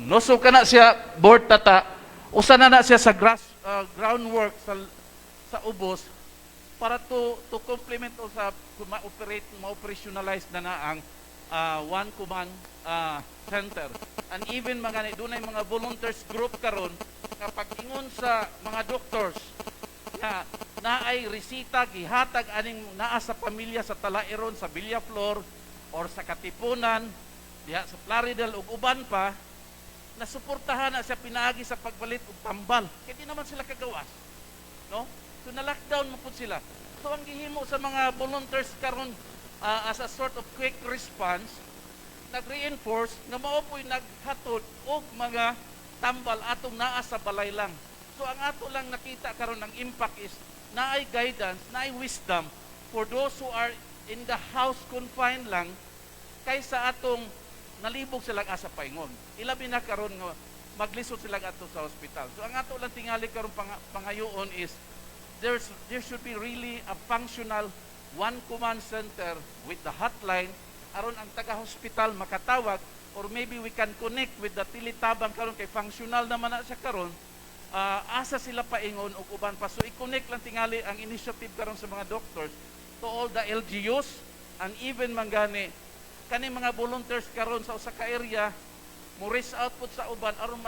noso ka na siya board tata, usa na siya sa groundwork sa ubos para to complement o sa ma-operationalize na ang one command center. And even mga dunay mga volunteers group karon kapag ingon sa mga doctors na naay resita gihatag aning naa sa pamilya sa Talairon, sa Villaflor or sa Katipunan diha sa Plaridel ug uban pa, nasuportahan na siya pinaagi sa pagbalit og tambal kay di naman sila kagawas, no? So na-lockdown mo pud sila. So ang gihimo sa mga volunteers karon as a sort of quick response, nag-reinforce nga mao po'y naghatod og mga tambal atong naa sa balay lang. So ang ato lang nakita karon ang impact is naay guidance, naay wisdom for those who are in the house confined lang kaysa atong nalibog silang asa paingon. Ilabi na karon nga maglisod sila ato sa hospital. So ang ato lang tingali karon pangayoon is there should be really a functional one command center with the hotline aron ang taga-hospital makatawag, or maybe we can connect with the tilitabang karon kay functional naman na siya karon. Asa sila paingon og uban pa. So i-connect lang tingali ang initiative karon sa mga doctors to all the LGUs and even mangani kani mga volunteers karon sa usa ka area mo reach out pud sa uban aron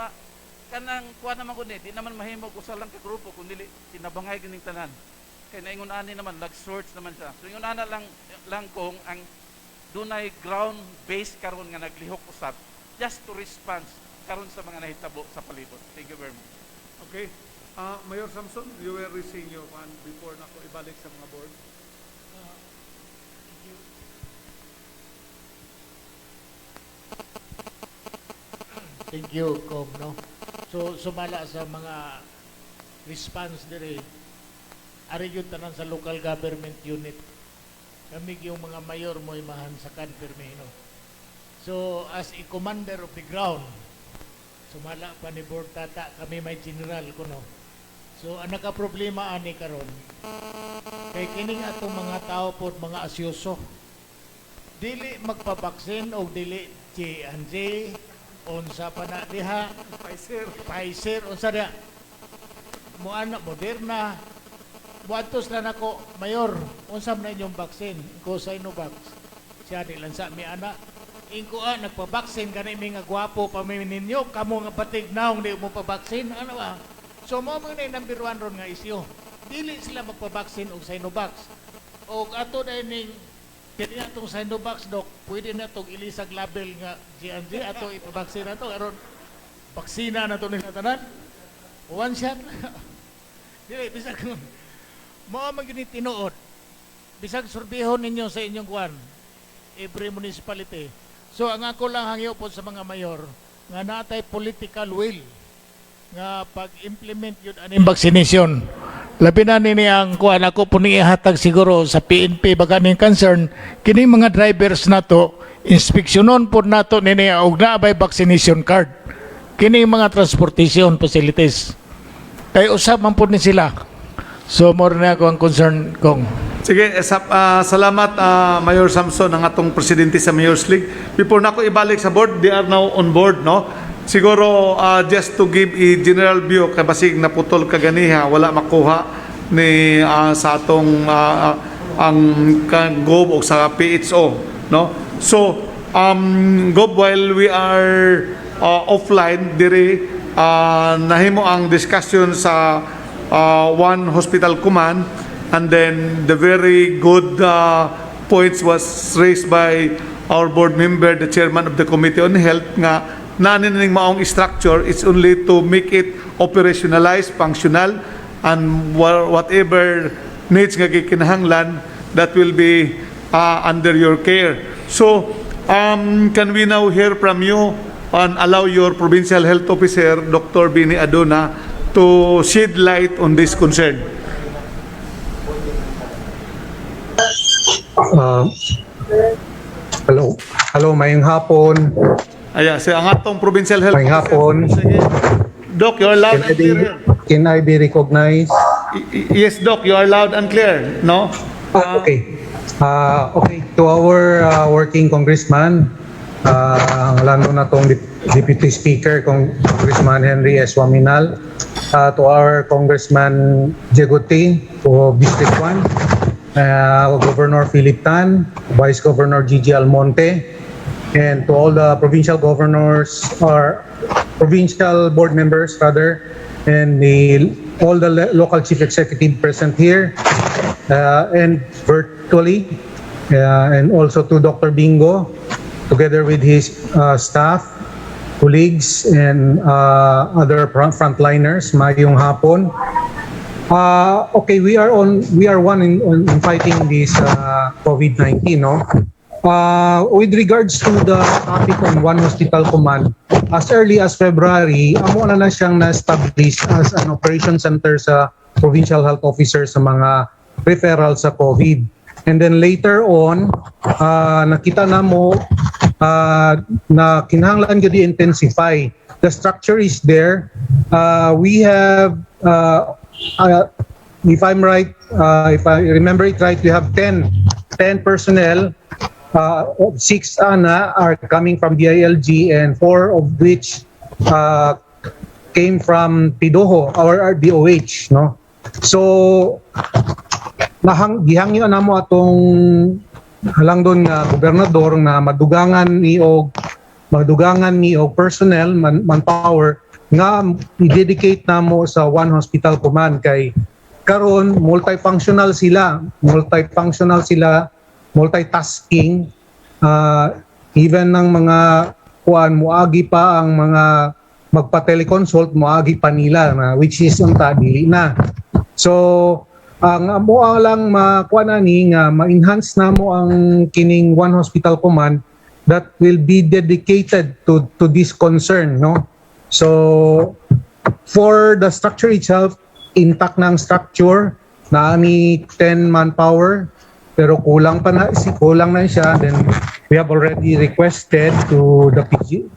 kanang kuha naman gud di naman mahimo usa lang ka grupo kundi tinabangay gining tanan kay naingon ani naman nag-search naman siya. So ingon ana lang kung ang dunay ground base karon nga naglihok usab just to respond karon sa mga nahitabo sa palibot. Thank you very much. Okay. Mayor Samson, you were raising your hand before na ko ibalik sa mga board. Thank you, Com, no? So, sumala sa mga response dire, ari yun tanan sa local government unit. Kami yung mga mayor mo imahan sa Kanperme, no? So, as a commander of the ground, sumala pa ni Board Tata, kami may general ko, no? So, ang nakaproblema ani karon kay kining atong mga tao po, mga asyoso, dili magpabaksin o dili J&J, unsa pa na diha, Pfizer, unsa diha, Muana, Moderna, buantos na nako, Mayor, unsa na inyong baksin, ko Sinovac, siya nilang sa mi anak, ingko nagpabaksin kanay mga gwapo pa ninyo, kamo nga batig naong di mo pabaksin, ano ba? So mo mo na number one ron nga isyo. Dili sila magpabaksin og Sinovac. Og ato na ning kini atong Sinovac dok, pwede na tong ilisag label nga J&J ato ipabaksin nato aron baksina na to nila tanan. One shot. Dili bisag mo man gyud tinuod. Bisag surbihon ninyo sa inyong kuan every municipality. So ang ako lang hangyo po sa mga mayor nga natay political will nga pag-implement yun aning vaccination. Labi na nini ang kuan ako po ni ihatag siguro sa PNP baga ning concern kining mga drivers nato inspeksyonon po nato nini og naabay vaccination card kining mga transportation facilities kay usab man po ni sila. So more na ako ang concern kong. Sige, salamat Mayor Samson, ang atong presidente sa Mayor's League. Before na ko ibalik sa board, they are now on board, no? Siguro just to give a general view kay basig naputol kaganiha wala makuha ni sa atong ang GOB o sa PHO, no? So GOB, while we are offline dire nahimo ang discussion sa one hospital command, and then the very good points was raised by our board member, the chairman of the Committee on Health, nga nanin maong structure, it's only to make it operationalized, functional, and whatever needs nga gikinahanglan, that will be under your care. So, can we now hear from you and allow your Provincial Health Officer, Dr. Bini Aduna, to shed light on this concern? Hello, mayong hapon. Ang atong Provincial Health Mayong hapon. Sige. Doc, you are loud and clear. Can I be recognized? Yes, Doc, you are loud and clear, no? Okay. Okay, to our working congressman, lalo na tong Deputy Speaker, Congressman Henry S. Waminal, to our Congressman Jeguti of District 1, Governor Philip Tan, Vice Governor Gigi Almonte, and to all the provincial governors or provincial board members rather, and all the local chief executive present here and virtually, and also to Dr. Bingo, together with his staff, colleagues, and other frontliners. Mayong hapon. Okay, we are one in fighting this COVID-19, no? With regards to the topic on One Hospital Command, as early as February, amo na siyang na-establish as an operation center sa provincial health officer sa mga referral sa COVID. And then later on, nakita na mo na kinahanglan gyud i-intensify. The structure is there. We have, if I'm right, if I remember it right, we have 10 personnel. 6 are coming from DILG and 4 of which came from PIDOHO or DOH, no? So gihangyo na mo atong halang doon nga gobernador na madugangan ni og personnel manpower nga i-dedicate na mo sa One Hospital Command kay karon multifunctional sila, multitasking, even ng mga moagi pa ang mga magpa-teleconsult, moagi pa nila na which is unta dili na. So ang amo lang ma-enhance na mo ang kining One Hospital Command that will be dedicated to this concern, no? So for the structure itself, intact ng structure na ni 10 manpower pero kulang na siya. Then we have already requested to the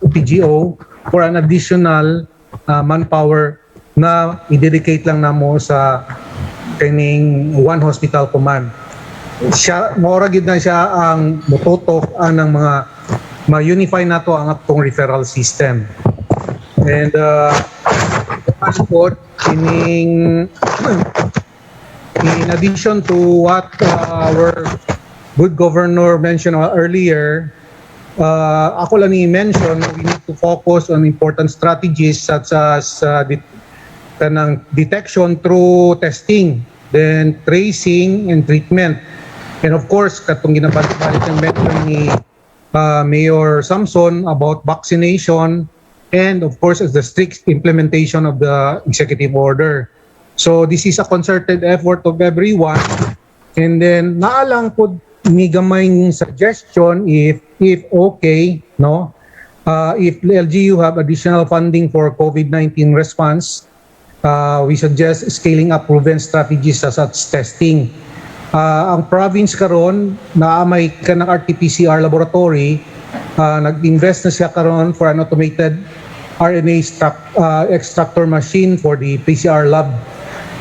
PGO for an additional manpower na i-dedicate lang na mo sa kining One Hospital Command. Mora gid na siya ang mototok ng mga ma-unify na to ang atong referral system. And passport in addition to what our good governor mentioned earlier, ako lang i-mention, we need to focus on important strategies such as kanang detection through testing, then tracing and treatment. And of course, katong ginabalik ng mention ni Mayor Samson about vaccination, and of course, the strict implementation of the executive order. So this is a concerted effort of everyone. And then naalang po ni gamayng suggestion if okay, no? If LGU have additional funding for COVID-19 response, we suggest scaling up proven strategies such as testing. Ang province karon na may kanang RT-PCR laboratory, nag-invest na siya karon for an automated RNA extractor machine for the PCR lab.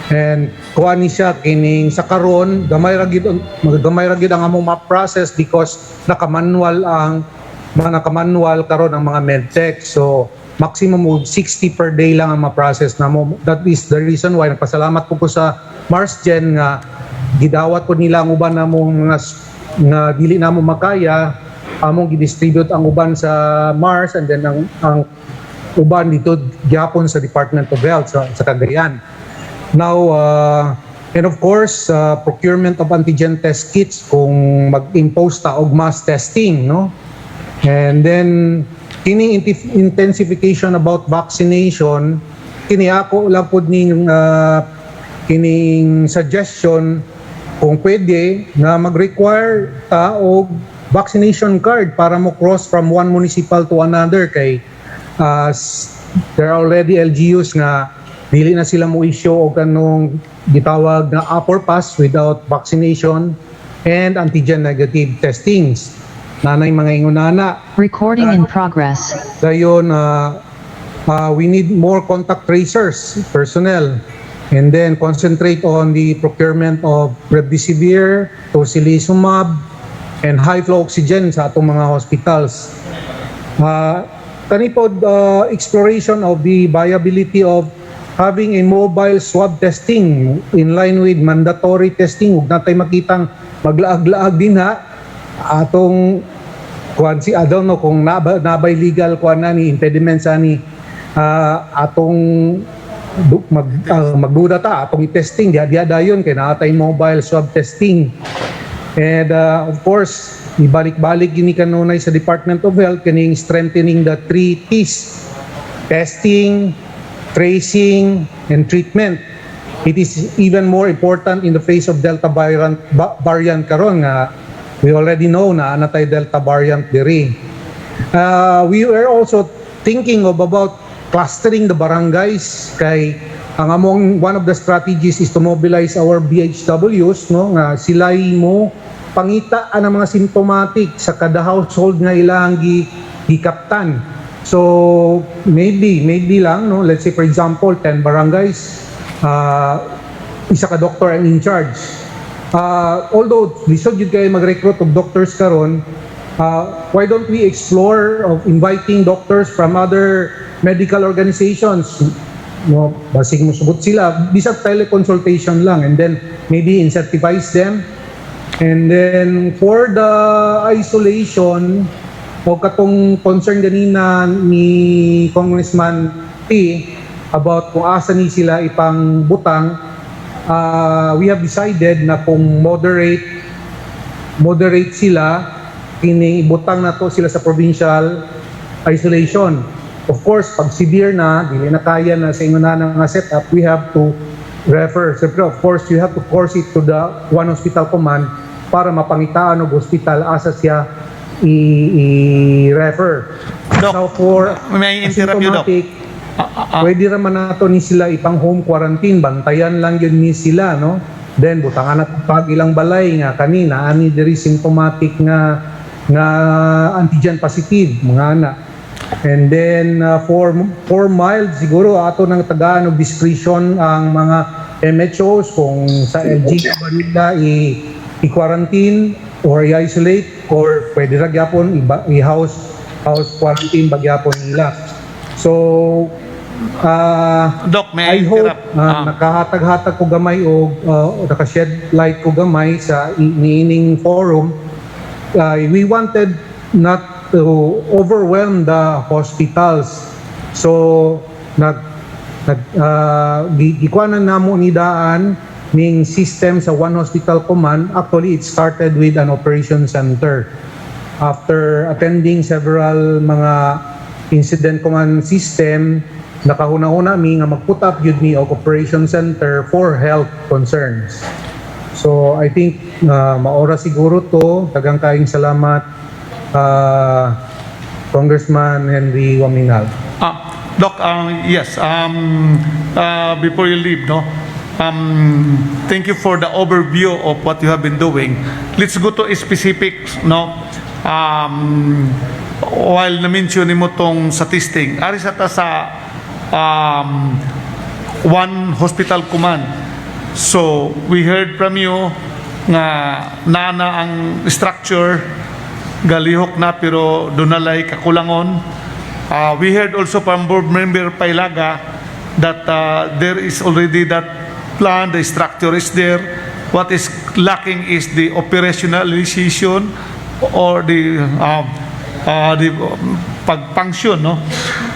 And kuha ni siya kining sa karon gamay ra gid ang among ma-process because naka-manual karon ang mga medtech. So maximum of 60 per day lang ang ma-process na mo. That is the reason why nagpasalamat ko sa Marsgen nga gidawat po nila ang uban namong nga dili namo makaya, among gidistribute ang uban sa Mars, and then ang uban dito gyapon sa Department of Health sa Cagayan. Now, and of course, procurement of antigen test kits kung mag-impose ta og mass testing, no? And then kini intensification about vaccination, kini ako lang pud ning kining suggestion kung pwede na mag-require ta og vaccination card para mo cross from one municipal to another kay there are already LGUs nga dili na sila mo issue og kanong gitawag na upper pass without vaccination and antigen negative testings. Nanay mga ingunana. Recording in progress. Dayon, we need more contact tracers personnel, and then concentrate on the procurement of remdesivir, tocilizumab, and high flow oxygen sa atong mga hospitals. kani pod exploration of the viability of having a mobile swab testing in line with mandatory testing. Ug natay makitang maglaag-laag din ha atong kuan si I don't know kung nabay legal kuan na ni impediment sa ni atong magduda ta atong i-testing diha dayon kay naatay mobile swab testing. And of course, ibalik-balik gini kanunay sa Department of Health kaning strengthening the 3 T's: testing, tracing, and treatment. It is even more important in the face of Delta variant karon nga we already know na anatay Delta variant diri. We were also thinking about clustering the barangays kay ang among one of the strategies is to mobilize our BHWs no nga sila'y mo pangita ang mga symptomatic sa kada household nga ilang gikaptan. So maybe lang no, let's say for example 10 barangays, isa ka doctor ang in charge. Although lisod yun kayo mag-recruit of doctors karon, why don't we explore of inviting doctors from other medical organizations? No, basig mo subot sila, bisag teleconsultation lang, and then maybe incentivize them. And then for the isolation, o katong concern ganina ni Congressman P about kung asa ni sila ipang butang, we have decided na kung moderate sila, kining ibutang na to sila sa provincial isolation. Of course, pag severe na, dili na kaya na sa inyo na nga setup, we have to refer. Siyempre, of course, you have to force it to the one hospital command para mapangitaan og hospital asa siya i-refer. Doc, Now for may I interrupt you, Doc? asymptomatic, pwede raman nato ni sila ipang home quarantine, bantayan lang yun ni sila, no? Then butangan at pag ilang balay nga kanina ani diri symptomatic nga antigen positive mga ana. And then for mild siguro ato nang tagaan og discretion ang mga MHOs kung sa LG ba nila i-quarantine or i-isolate or pwede ra gyapon i-house quarantine bagyapon nila. So Doc, may I I hope interrupt? nakahatag-hatag ko gamay o nakashed light ko gamay sa niining forum. We wanted not to overwhelm the hospitals. So gikuanan namo ni daan ning system sa one hospital command. Actually, it started with an operation center. After attending several mga incident command system, nakahuna-una mi nga mag-put up yun mi og operation center for health concerns. So I think maora siguro to. Daghang kaayong salamat Congressman Henry Waminal. Doc, yes, before you leave, no, thank you for the overview of what you have been doing. Let's go to specifics, no. While na-mention mo tong sa testing, ari sa ta sa one hospital command. So, we heard from you nga nana ang structure galihok na pero dunalay kakulangon. We heard also from board member Pailaga that there is already that plan, the structure is there. What is lacking is the operationalization or the pag-function, no?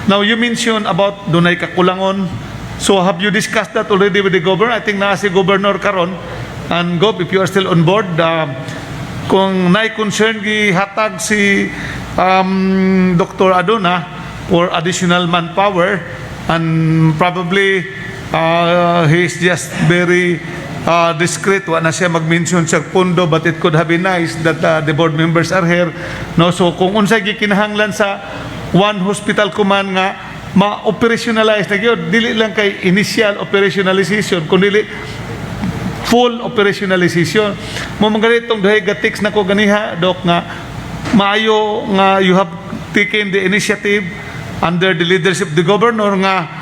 Now you mentioned about dunay kakulangon. So have you discussed that already with the governor? I think na si governor karon. And Gob, if you are still on board, kung nai-concern gihatag si Dr. Aduna for additional manpower, and probably he is just very discreet, wa na siya mag-mention sa pundo, but it could have been nice that the board members are here, no? So kung unsay gikinahanglan sa one hospital command nga ma-operationalize na gyud, dili lang kay initial operationalization kundi full operationalization. Mo mangalit tong dahay gatiks nako ganiha, Doc, nga maayo nga you have taken the initiative under the leadership of the governor nga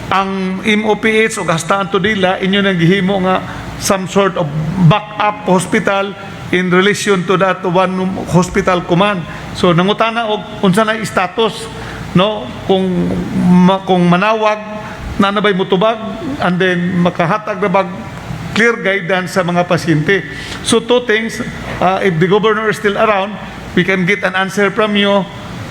ang MOPH o Gastahan Tudela inyo nang gihimo nga some sort of backup hospital in relation to that one hospital command. So nangutana og unsa na status no, kung manawag na nabay mutubag, and then makahatag na bag clear guidance sa mga pasyente. So two things, if the governor is still around, we can get an answer from you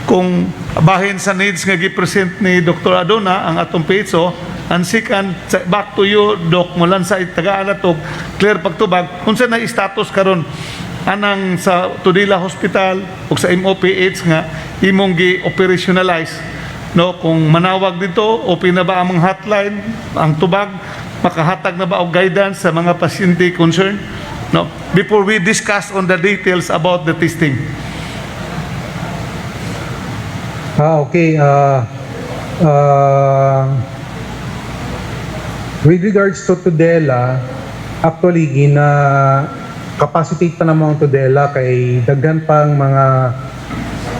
kung bahin sa needs nga gi-present ni Dr. Adona ang atong PHO, and second, back to you, Doc, mulan sa tagaan natog clear pagtubag unsa na status karon anang sa Tudela Hospital o sa MOPH nga imong gi-operationalize, no, kung manawag dito open na ba ang mga hotline, ang tubag makahatag na ba og guidance sa mga pasyente concerned, no, before we discuss on the details about the testing. Okay. With regards to Tudela, actually, capacitate pa naman ang Tudela kay daghan pang mga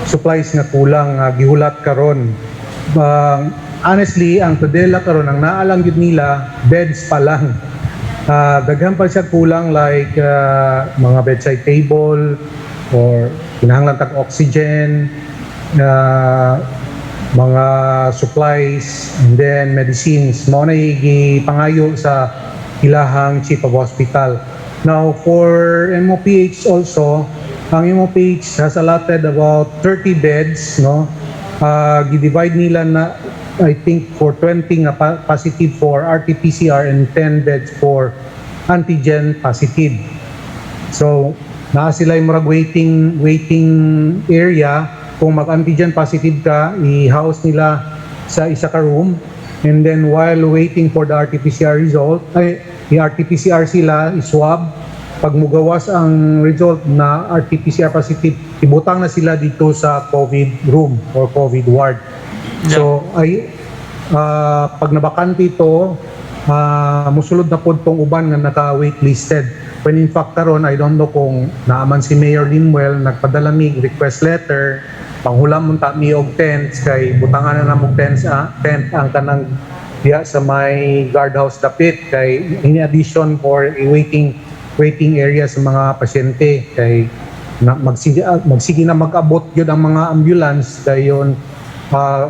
supplies nga kulang gihulat karon. Honestly, ang Tudela karon ang naalang yun nila, beds pa lang. Daghan pa siya kulang like mga bedside table or kinahanglan tag oxygen, mga supplies, and then medicines. Mao na gipangayo sa ilahang chief of hospital. Now, for MOPH also, ang MOPH has allotted about 30 beds, no? Gi-divide nila na, I think, for 20 nga positive for RT-PCR and 10 beds for antigen positive. So, naa sila yung murag waiting area. Kung mag-antigen positive ka, i-house nila sa isa ka room, and then while waiting for the RT-PCR result, i-RT-PCR sila, i-swab. Pag mugawas ang result na RT-PCR positive, ibutang na sila dito sa COVID room or COVID ward. So, pag nabakante ito, musulod na po itong uban nga naka-waitlisted. When in fact karon, I don't know kung naaman si Mayor Linwell, nagpadala mig request letter, panghulam mo ta mi og tents, kay butangan na namog tent ang kanang diya sa may guardhouse dapit, kay in addition for a waiting area sa mga pasyente, kay magsige na mag-abot yun ang mga ambulance, dayon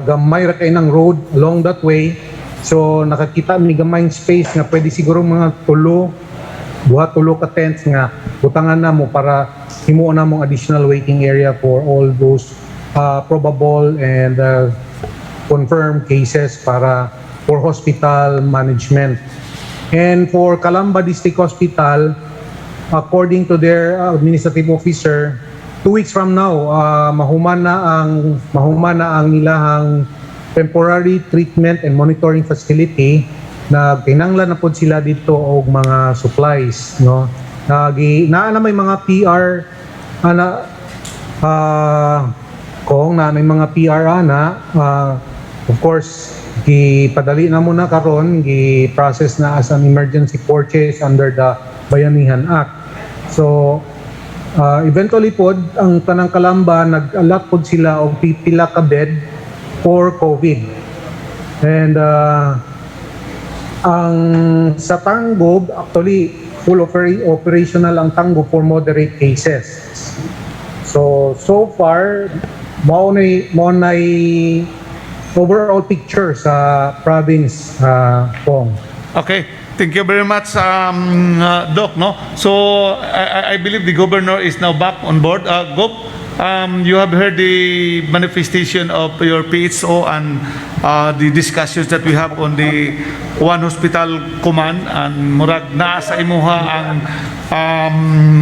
gamay ra kay ng road along that way. So nakakita mi gamay space nga pwede siguro mga tulo ka tents nga butangan na mo para himuon na mong additional waiting area for all those probable and confirmed cases para for hospital management. And for Calamba District Hospital, according to their administrative officer, 2 weeks from now, mahuman na ang ilahang temporary treatment and monitoring facility. Kinanglan na po sila dito og mga supplies, no. Na may mga PR kung na may mga PR of course gipadali na muna karon, gi-process na as an emergency purchase under the Bayanihan Act. So eventually po ang tanang Calamba nag-allot po sila og pipila ka bed for COVID. And ang sa Tanggob, actually full operational ang Tanggob for moderate cases. So far mao na overall picture sa province, Pong. Okay, thank you very much, Doc. No, so I believe the governor is now back on board. Gop, you have heard the manifestation of your PHO and the discussions that we have on the One Hospital Command, and murag naa sa imuha ang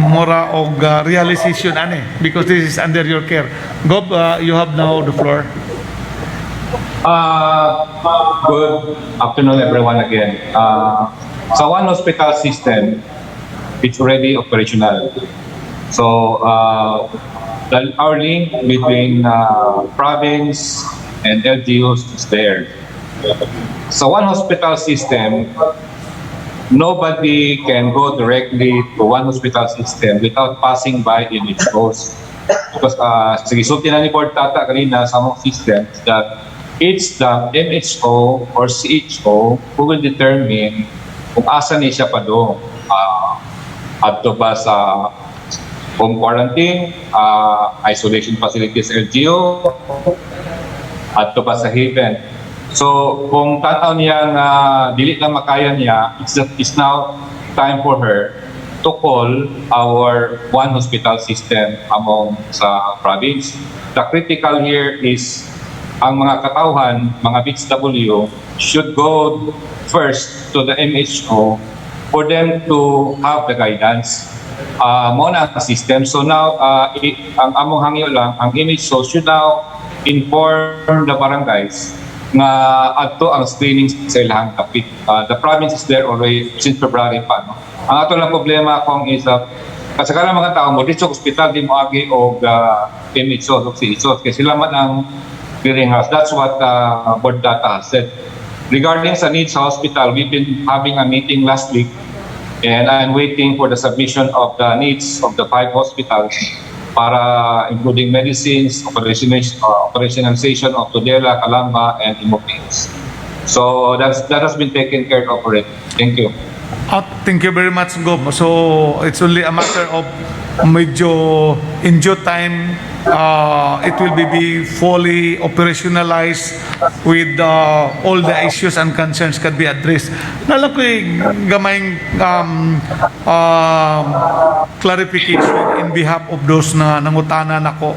mura og realization ani, because this is under your care. Gop, you have now the floor. Good afternoon, everyone, again. Sa One Hospital system, it's already operational. So, our link between province and LGUs is there. Sa One Hospital system, nobody can go directly to One Hospital system without passing by NHOs. Because sige, sulti na ni Board Tata kanina sa mga systems that it's the MHO or CHO who will determine kung asa ni siya pa doon. Adto ba sa home quarantine, isolation facilities LGU, at to Pasahiben. So kung tanaw niya nga dili na makaya niya, it's now time for her to call our one hospital system among sa province. The critical here is ang mga katauhan, mga BHW should go first to the MHO for them to have the guidance. Muna ang system. So now, ang among hangyo lang, ang MHO should now inform the barangays nga adto ang screening sa ilahang kapit. The province is there already since February pa. No? Ang ato lang problema kung is kasagaran mga tao mo dito sa hospital di mo agi og MHO o CHO kasi sila man ang clearinghouse. That's what board data has said. Regarding sa needs sa hospital, we've been having a meeting last week and I'm waiting for the submission of the needs of the 5 hospitals para including medicines, operationalization of Tudela, Calamba, and Imopiles. So that has been taken care of already. Thank you. Thank you very much, Gob. So it's only a matter of medyo in due time, it will be fully operationalized with all the issues and concerns can be addressed. Nalang ko gamayng clarification in behalf of those na nangutana nako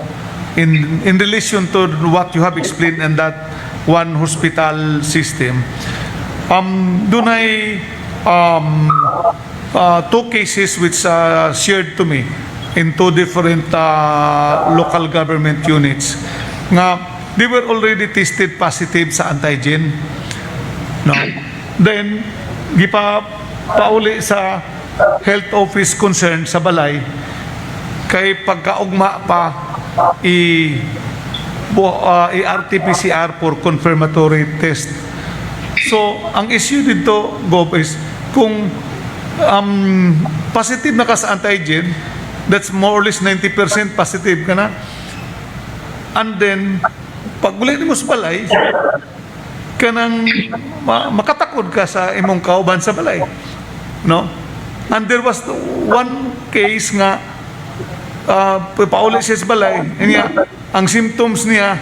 in relation to what you have explained in that one hospital system. Dunay two cases which shared to me in two different local government units nga they were already tested positive sa antigen. No. Then pauli sa health office concerned sa balay kay pagkaugma pa RT-PCR for confirmatory test. So ang issue dito, Gob, is kung positive na ka sa antigen, that's more or less 90% positive ka na. And then, pag uli mo sa balay, kanang makatakod ka sa imong kauban sa balay. No? And there was one case nga, pauli siya sa balay, ang symptoms niya,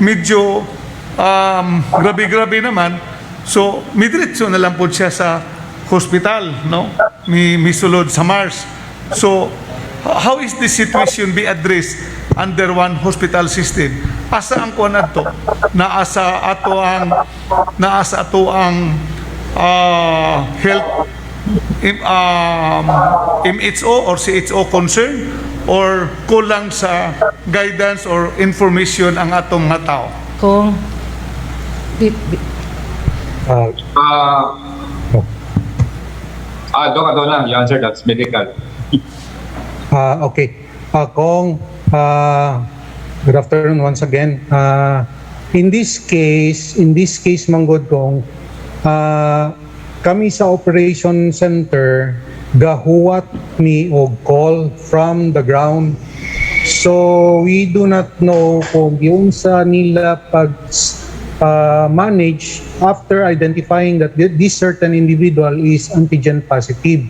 medyo grabe-grabe naman. So, midiretso na lang po siya sa hospital, no? Misulod sa Mars. So, how is this situation be addressed under one hospital system? Asa ang kuan adto? Naasa ato ang health MHO or CHO concern or kulang sa guidance or information ang atong mga tao? Kung Doc Adona, you answer that's medical. Okay. Kong, good afternoon once again. In this case, Manggod Kong, kami sa operation center gahuwat ni og call from the ground. So we do not know kung yung sa nila pag manage after identifying that this certain individual is antigen positive.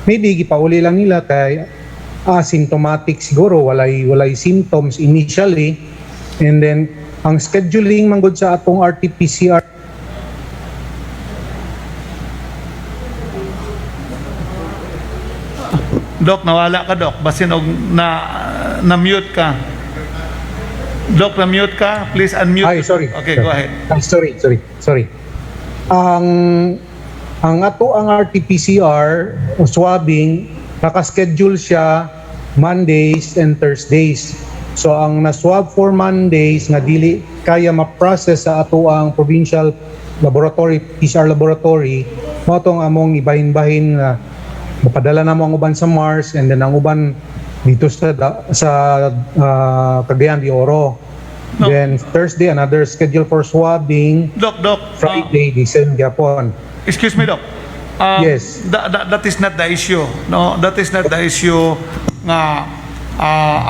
Maybe gipauli lang nila kay asymptomatic siguro, walay symptoms initially, and then ang scheduling manggod sa atong RT-PCR Doc, nawala ka, Doc. Basin og na-mute ka. Doc, na-mute ka. Please unmute. Ay, sorry. Okay, go ahead. Sorry. Ang ato ang RT-PCR o swabbing, naka-schedule siya Mondays and Thursdays. So ang na-swab for Mondays nga dili kaya ma-process sa ato ang provincial laboratory, PCR laboratory, mo tong among ibahin-bahin na mapadala na mo ang uban sa Mars and then ang uban dito sa Cagayan de Oro. No. Then Thursday, another schedule for swabbing. Doc. Friday, the same Japon. Excuse me, Doc. Yes. That is not the issue. No, that is not the issue nga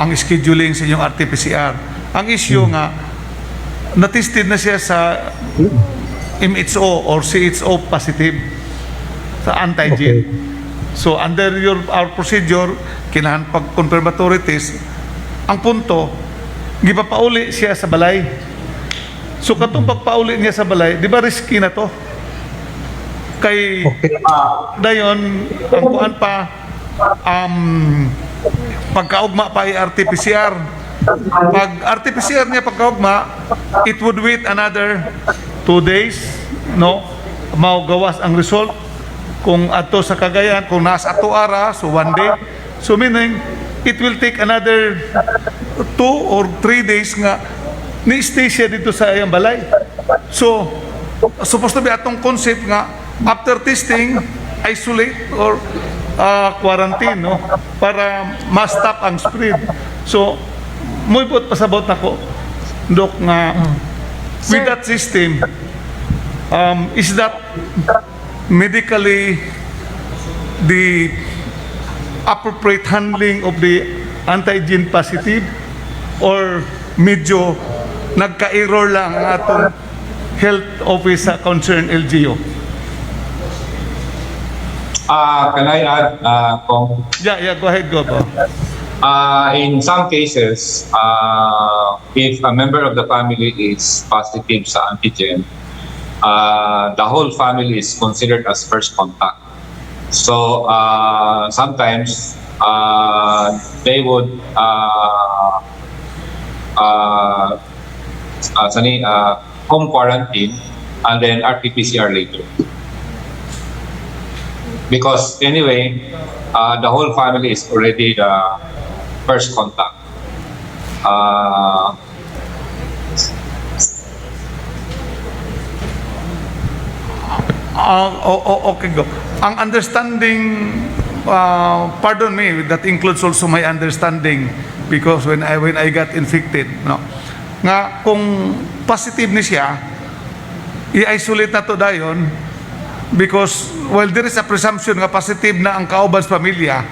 ang scheduling sa inyong RT-PCR. Ang issue nga na-tested na siya sa MHO or CHO positive sa antigen. Okay. So under our procedure, kinahan pag confirmatory test, ang punto, gipapauli siya sa balay. So katong pagpauli niya sa balay, di ba risky na to? Kay Okay. dayon ang kuan pa pagkaugma pa ay RT-PCR. Pag RT-PCR niya pagkaugma, it would wait another 2 days, no? Mao gawas ang result. Kung ato sa Cagayan, kung nasa ato ara, so 1 day. So meaning, it will take another 2 or 3 days nga ni-stay siya dito sa iyang balay. So, supposed to be atong concept nga, after testing, isolate or quarantine, no? Para ma-stop ang spread. So, muy pot pasabot nako, Dok, nga with that system, is that medically the appropriate handling of the antigen positive or medyo nagka-error lang ang atong health office sa concerned LGU? Can I add, Kong? Yeah, go ahead, go. In some cases, if a member of the family is positive sa antigen, the whole family is considered as first contact. So sometimes they would home quarantine and then RT-PCR later. Because anyway, the whole family is already the first contact. Okay, go. Ang understanding, pardon me, that includes also my understanding because when I got infected, no, nga kung positive ni siya, i-isolate na to dayon because while there is a presumption nga positive na ang kauban sa pamilya,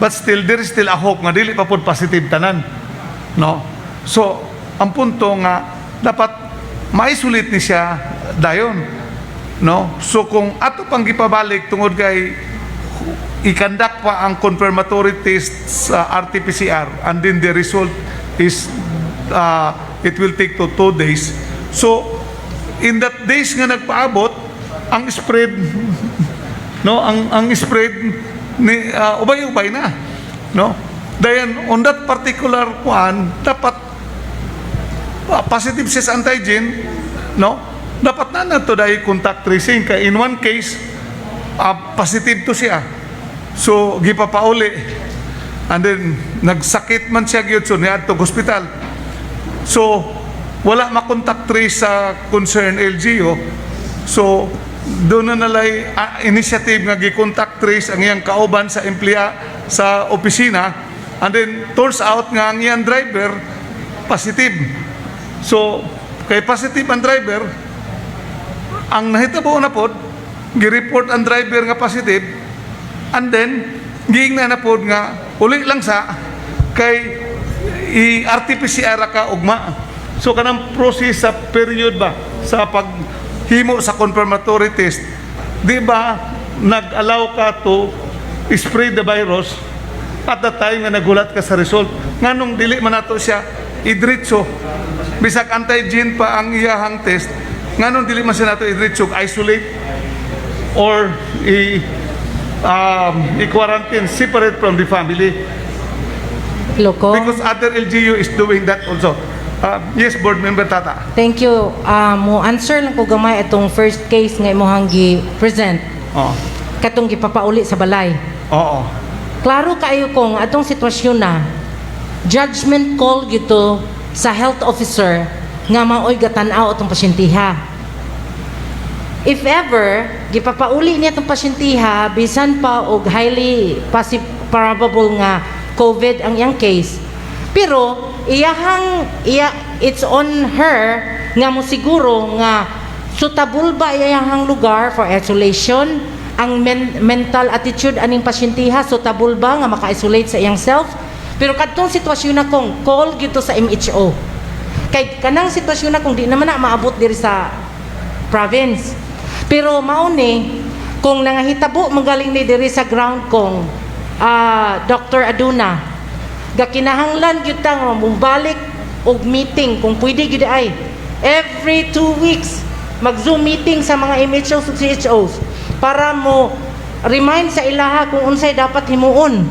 but still there is still a hope nga dili pa pud positive tanan, no? So ang punto nga dapat ma-isolate ni siya dayon, no? So kung ato pang gipabalik tungod kay i-conduct pa ang confirmatory test sa RT-PCR and then the result is it will take to 2 days. So in that days nga nagpaabot ang spread, no, ang spread ni ubay-ubay na, no? Then on that particular one dapat positive sa antigen, no, dapat na to dahil contact tracing kay in one case positive to siya, so gipapauli and then nagsakit man siya gyud so niadto hospital, so wala ma-contact trace sa concerned LGU, so doon na nalay initiative nga gi-contact trace ang iyang kauban sa emplea sa opisina and then turns out nga ang iyang driver positive. So kay positive ang driver, ang nahitabo na pod gi-report ang driver nga positive and then giingnan na pod nga uli lang sa kay i-RT-PCR ka ugma. So kanang process sa period ba sa paghimo sa confirmatory test, di ba nag-allow ka to spread the virus at the time nga nagulat ka sa result, nganong dili man nato siya idritso bisag antigen pa ang iyahang test, nganong dili man siya nato idritso isolate or i-quarantine separate from the family Loko. because other LGU is doing that also. Yes, board member Tata. Thank you. Mo answer lang ko gamay itong first case nga imong gi-present. Oh. Katong gipapauli sa balay. Oo. Klaro kayo kung atong sitwasyon na judgment call gito sa health officer nga maoy gatan-aw atong pasyentiha. If ever gipapauli niya atong pasyentiha bisan pa og highly probable nga COVID ang iyang case, pero it's on her nga mo siguro nga suitable ba iyahang lugar for isolation, ang mental attitude aning pasyentiha suitable ba nga maka-isolate sa iyang self. Pero kadtong sitwasyon na kung call gito sa MHO, kay kanang sitwasyon na kung di naman na maabot diri sa province, pero mauni kung nangahitabo magaling ni diri sa ground kong Dr. Aduna gakinahanglan gyud ta nga mubalik og meeting kung pwede gyud ay every 2 weeks mag-Zoom meeting sa mga MHOs ug CHOs para mo remind sa ilaha kung unsay dapat himuon.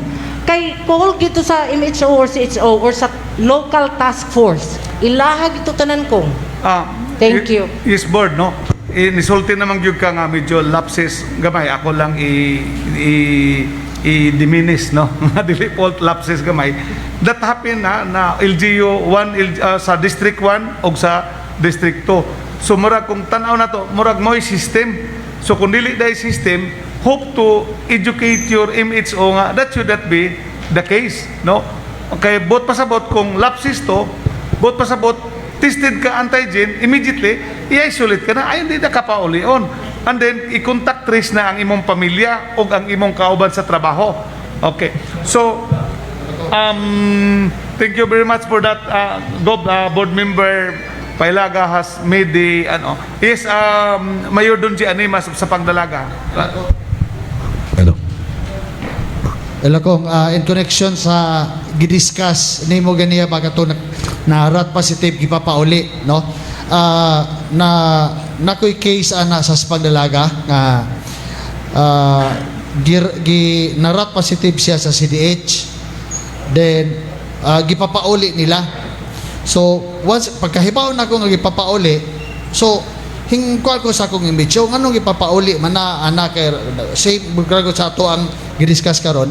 Kay call gito sa MHO or CHO or sa local task force. Ilaha gito tanan kong. Thank you. Yes, board, no? Nisulti naman yung ka nga medyo lapses gamay. Ako lang i-diminish, no? Dili fault lapses gamay. That happened na LGU 1 sa District 1 o sa District 2. So murag kung tanaw na to, murag mo'y system. So kung dili dahil system, hope to educate your MHO nga that should not be the case, no? Okay, bot pasabot kung lapses to, bot pasabot tested ka antigen, immediately i-isolate ka na, ay hindi na kapaulion, and then i-contact trace na ang imong pamilya o ang imong kauban sa trabaho. Okay, so thank you very much for that. Board member Pailaga has made the yes, Mayor Donji Animas sa Pagdalaga. Ela kong in connection sa gidiscuss nimo ganiya bagato na rat positive gipapauli, no? Nakoy case ana sa Pagdalaga nga na rat positive siya sa CDH, then gipapauli nila. So once pagkahibaw na ko nga gipapauli, so hingkwal ko sa akong imbitsyo nganong gipapauli man na anak kay same ko sa ato ang gidiscuss karon.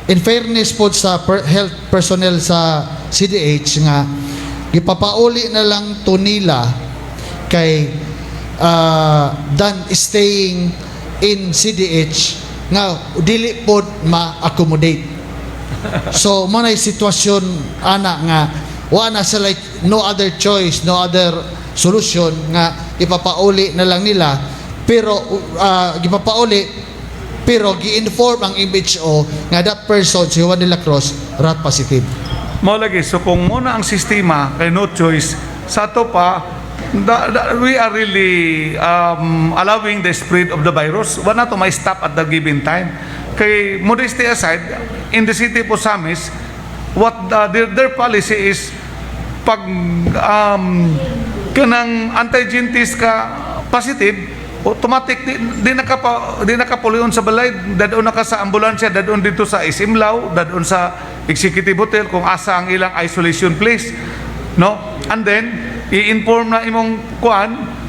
In fairness po sa health personnel sa CDH nga gipapauli na lang to nila kay than staying in CDH nga dili pod ma-accommodate. So manay sitwasyon ana nga wala na sila, no other choice, no other solution nga ipapauli na lang nila, pero gipapauli pero gi-inform ang MHO nga that person si Juan de la Cruz rat positive. Mao lagi, so kung muna ang sistema kay no choice sa to pa we are really allowing the spread of the virus. Wala to may stop at the given time. Kay modesty aside, in the city of Osamis, what their policy is pag kanang antigen test ka positive, automatic di nakapulion sa balay, dadon na ka sa ambulansya, dadon dito sa Isimlaw, dadon sa executive hotel kung asa ang ilang isolation place, no? And then i-inform na imong kuan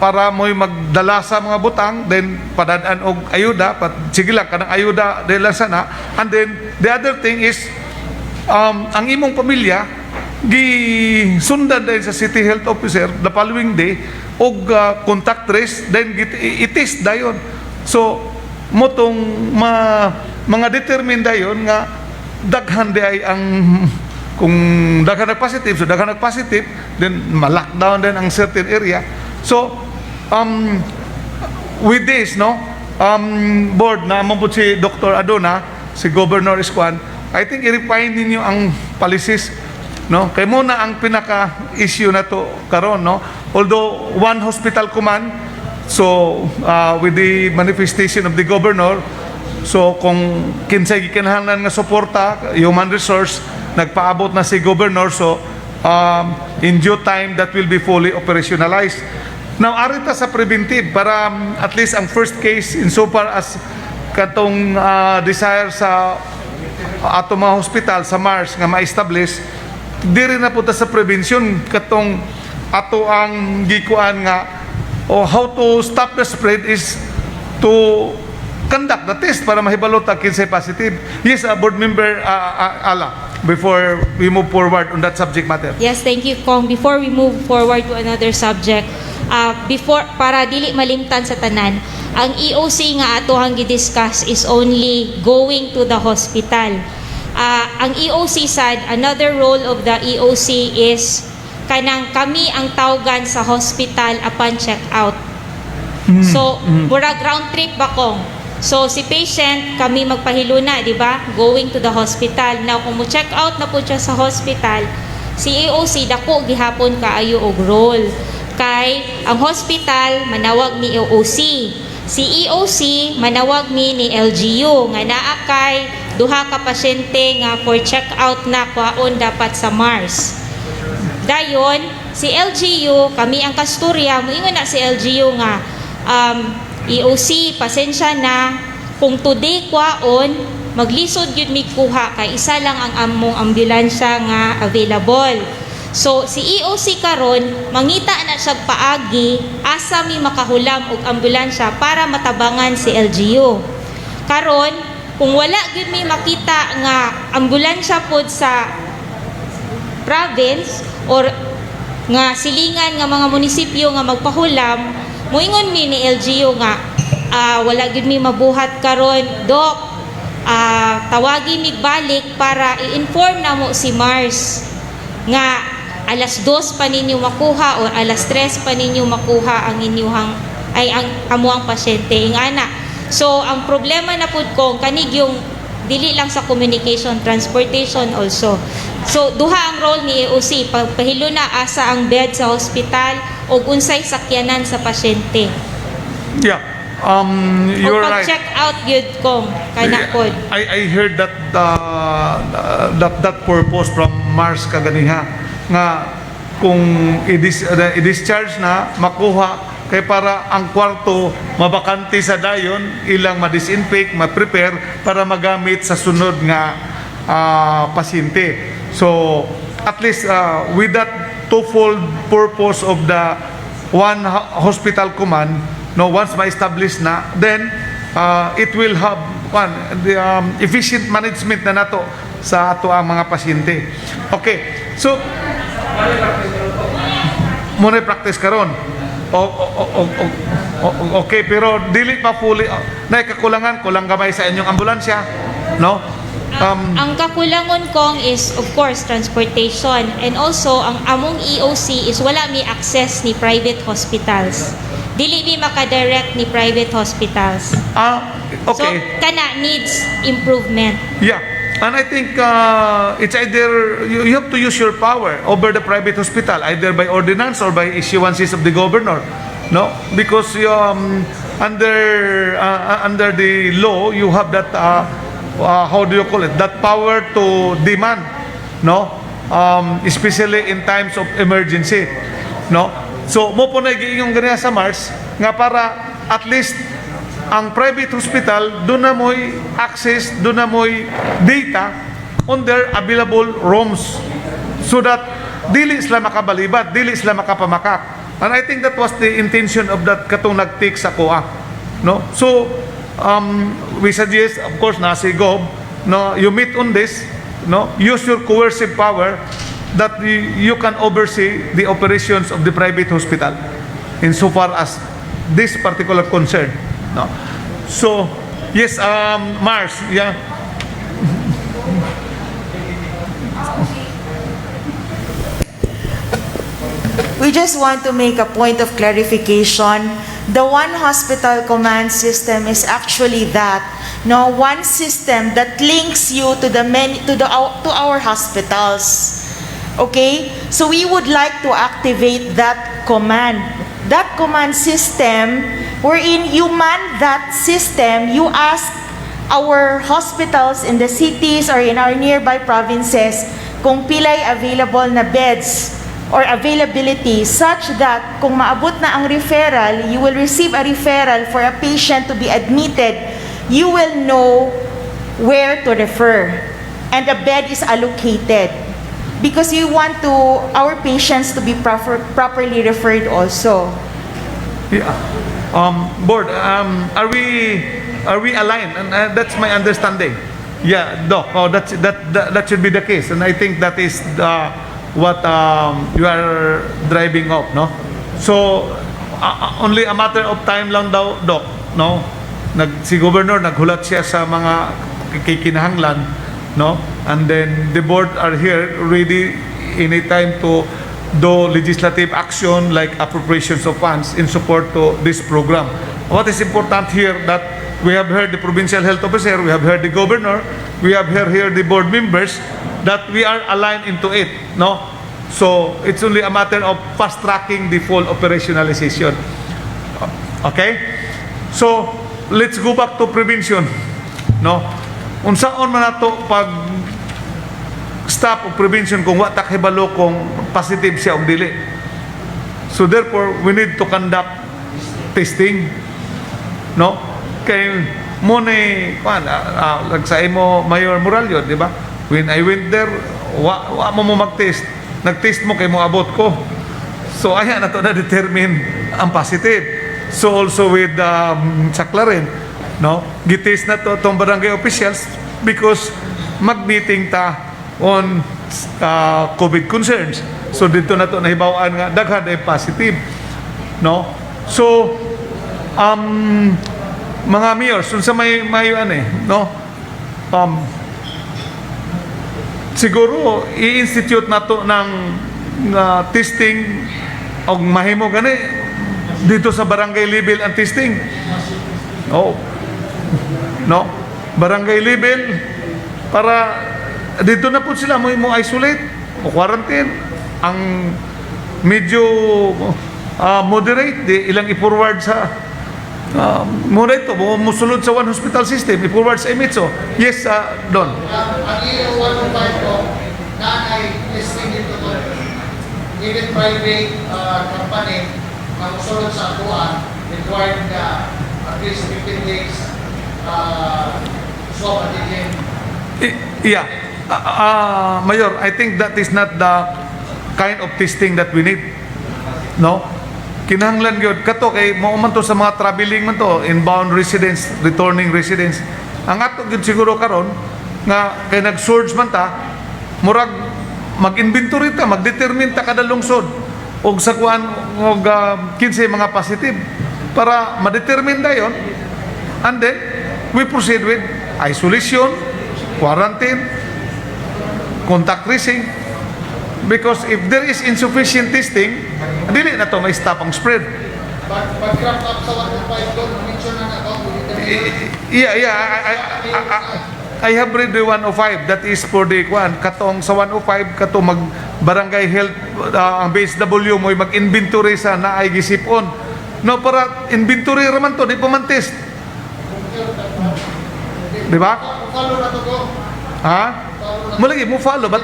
para mo'y magdala sa mga butang, then padadaan og ayuda, sige lang kanang ayuda dahil lang sana. And then the other thing is ang imong pamilya gisundan din sa city health officer the following day og contact trace, then i-test dayon. So motong mga determine dayon nga daghan di ay ang kung daghan nag-positive, so daghan nag-positive, then ma-lockdown din ang certain area. So with this, no, board na mabot si Dr. Adona, si Governor Iscuan, I think i-refine ninyo ang policies, no? Kay muna ang pinaka-issue na to karon, no? Although one hospital command, so with the manifestation of the governor, so kung kinsay gikinahanglan nga suporta, human resource, nagpaabot na si governor, so in due time that will be fully operationalized. Now, arita sa preventive para at least ang first case insofar as katong desire sa ato mga hospital sa Mars nga ma-establish, diri na punta sa prevention katong ato ang gikuan nga how to stop the spread is to conduct the test para mahibalo ta kinsay positive. Yes, board member Ala, before we move forward on that subject matter. Yes, thank you, Kong. Before we move forward to another subject, para dili malimtan sa tanan, ang EOC nga atohang gi-discuss is only going to the hospital. Ang EOC said, another role of the EOC is kanang kami ang tawgan sa hospital upon check out. So, mura ground trip ba, Kong? So, si patient, kami magpahiluna, di ba? Going to the hospital. Now, kung mo-check out na po siya sa hospital, si EOC, dako, gihapon kaayo og role. Kay, ang hospital, manawag ni EOC. Si EOC, manawag ni LGU. Nga naa kay, duha ka pasyente nga for check out na kwaon dapat sa Mars. Dayon, si LGU, kami ang kasturya, moingon na si LGU nga, EOC, pasensya na, kung today kwaon, maglisod yun mi kuha, kay isa lang ang among ambulansya nga available. So, si EOC karon mangita na siya paagi, asa mi makahulam og ambulansya para matabangan si LGU. Karon, kung wala gyud mi makita nga ambulansya pod sa province or nga silingan nga mga munisipyo nga magpahulam, moingon mi ni LGU nga wala gyud mi mabuhat karon, Dok. Tawagi mi balik para i-inform na mo si Mars nga alas 2 pa ninyo makuha o alas 3 pa ninyo makuha ang inyuhang ang amuang pasyente ingana. So ang problema na pud kong kanig yung dili lang sa communication, transportation also. So duha ang role ni EOC, pagpahilo na asa ang bed sa hospital o unsay sakyanan sa pasyente. Yeah. You're o right. pag-check out yun kong kanakod. I heard that that purpose from Mars kaganiha nga kung i-discharge na makuha kay para ang kwarto mabakante sa dayon ilang ma-disinfect, ma-prepare para magamit sa sunod nga pasyente. So at least with that twofold purpose of the one hospital command, no, once ma-establish na, then it will have the efficient management na nato sa ato ang mga pasyente. Okay, so muna practice karon. Okay, pero dili pa fully na kakulangan, kulang gamay sa inyong ambulansya, no? Ang kakulangon kong is of course transportation, and also ang among EOC is wala mi access ni private hospitals. Dili mi makadirect ni private hospitals. Okay. So kana needs improvement. Yeah. And I think it's either you have to use your power over the private hospital, either by ordinance or by issuances of the governor, no? Because under the law you have that how do you call it? That power to demand, no? Especially in times of emergency, no? So mo po na yung ganyan sa Mars nga para at least ang private hospital, doon na mo'y access, doon na mo'y data on their available rooms so that dili sila makabalibat, dili sila makapamakak. And I think that was the intention of that katong nag-take sa COA. No? So, we suggest, of course, na si Gob, no, you meet on this, no, use your coercive power that you can oversee the operations of the private hospital insofar as this particular concern. No. So, yes, Mars, yeah. We just want to make a point of clarification. The one hospital command system is actually that, no, one system that links you to to our hospitals. Okay? So we would like to activate that command. That command system wherein you man that system, you ask our hospitals in the cities or in our nearby provinces kung pilay available na beds or availability such that kung maabot na ang referral, you will receive a referral for a patient to be admitted, you will know where to refer and a bed is allocated because you want our patients to be properly referred also. Yeah. Board, are we aligned? And that's my understanding. Yeah, Doc. Oh, that should be the case, and I think that is what you are driving up, no? So only a matter of time lang daw, Doc, no? Si Governor naghulat siya sa mga kinahanglan, no? And then the board are here ready anytime to do legislative action like appropriations of funds in support to this program. What is important here that we have heard the provincial health officer, we have heard the governor, we have heard here the board members that we are aligned into it, no? So it's only a matter of fast tracking the full operationalization. Okay? So let's go back to prevention, no? Unsaon man nato pag stop o prevention kung wa ta kahibalo kung positive siya o dili. So therefore, we need to conduct testing. No? Kay mo ni nagsaay mo Mayor Moralio, di ba? When I went there, wa mo mag-test. Nag-test mo kay mo abot ko. So ayan na to na determine ang positive. So also with Saclaren, no? Gitest na to tong barangay officials because mag-meeting ta on COVID concerns. So dito na to nahibawaan nga daghan ay positive, no? So mga mayors, sa may no? Siguro i-institute na to ng testing o mahimo gani dito sa barangay level ang testing. Oh. No? Barangay level para dito na po sila mo isolate o quarantine. Ang medyo moderate di ilang i-forward sa muna ito, musulod sa one hospital system, i-forward sa MHO. Yes, Don. Ang iyo 105 ko, nanay listing dito to. Even private company, ang musulod sa atuan, required na at least 15 days swab antigen. Yeah. Mayor, I think that is not the kind of testing that we need. No? Kinahanglan gyud kato kay mao man to sa mga traveling man to, inbound residents, returning residents. Ang ato gyud siguro karon nga kay nag-surge man ta, murag mag-inventory ta, mag-determine ta kada lungsod og sa kuan og 15 mga positive para ma-determine dayon, and then we proceed with isolation, quarantine, contact tracing. Because if there is insufficient testing, dili na to may stop ang spread. Pag-craft up sa 105 doon, mention na ako. Yeah, I have read the 105. That is for the katong sa 105 kato mag barangay health ang BSW mo mag-inventory sa naay gisipon. No, para inventory raman to, di pa man test. Di ba? Follow na to go. Ha? Mulagi mo follow but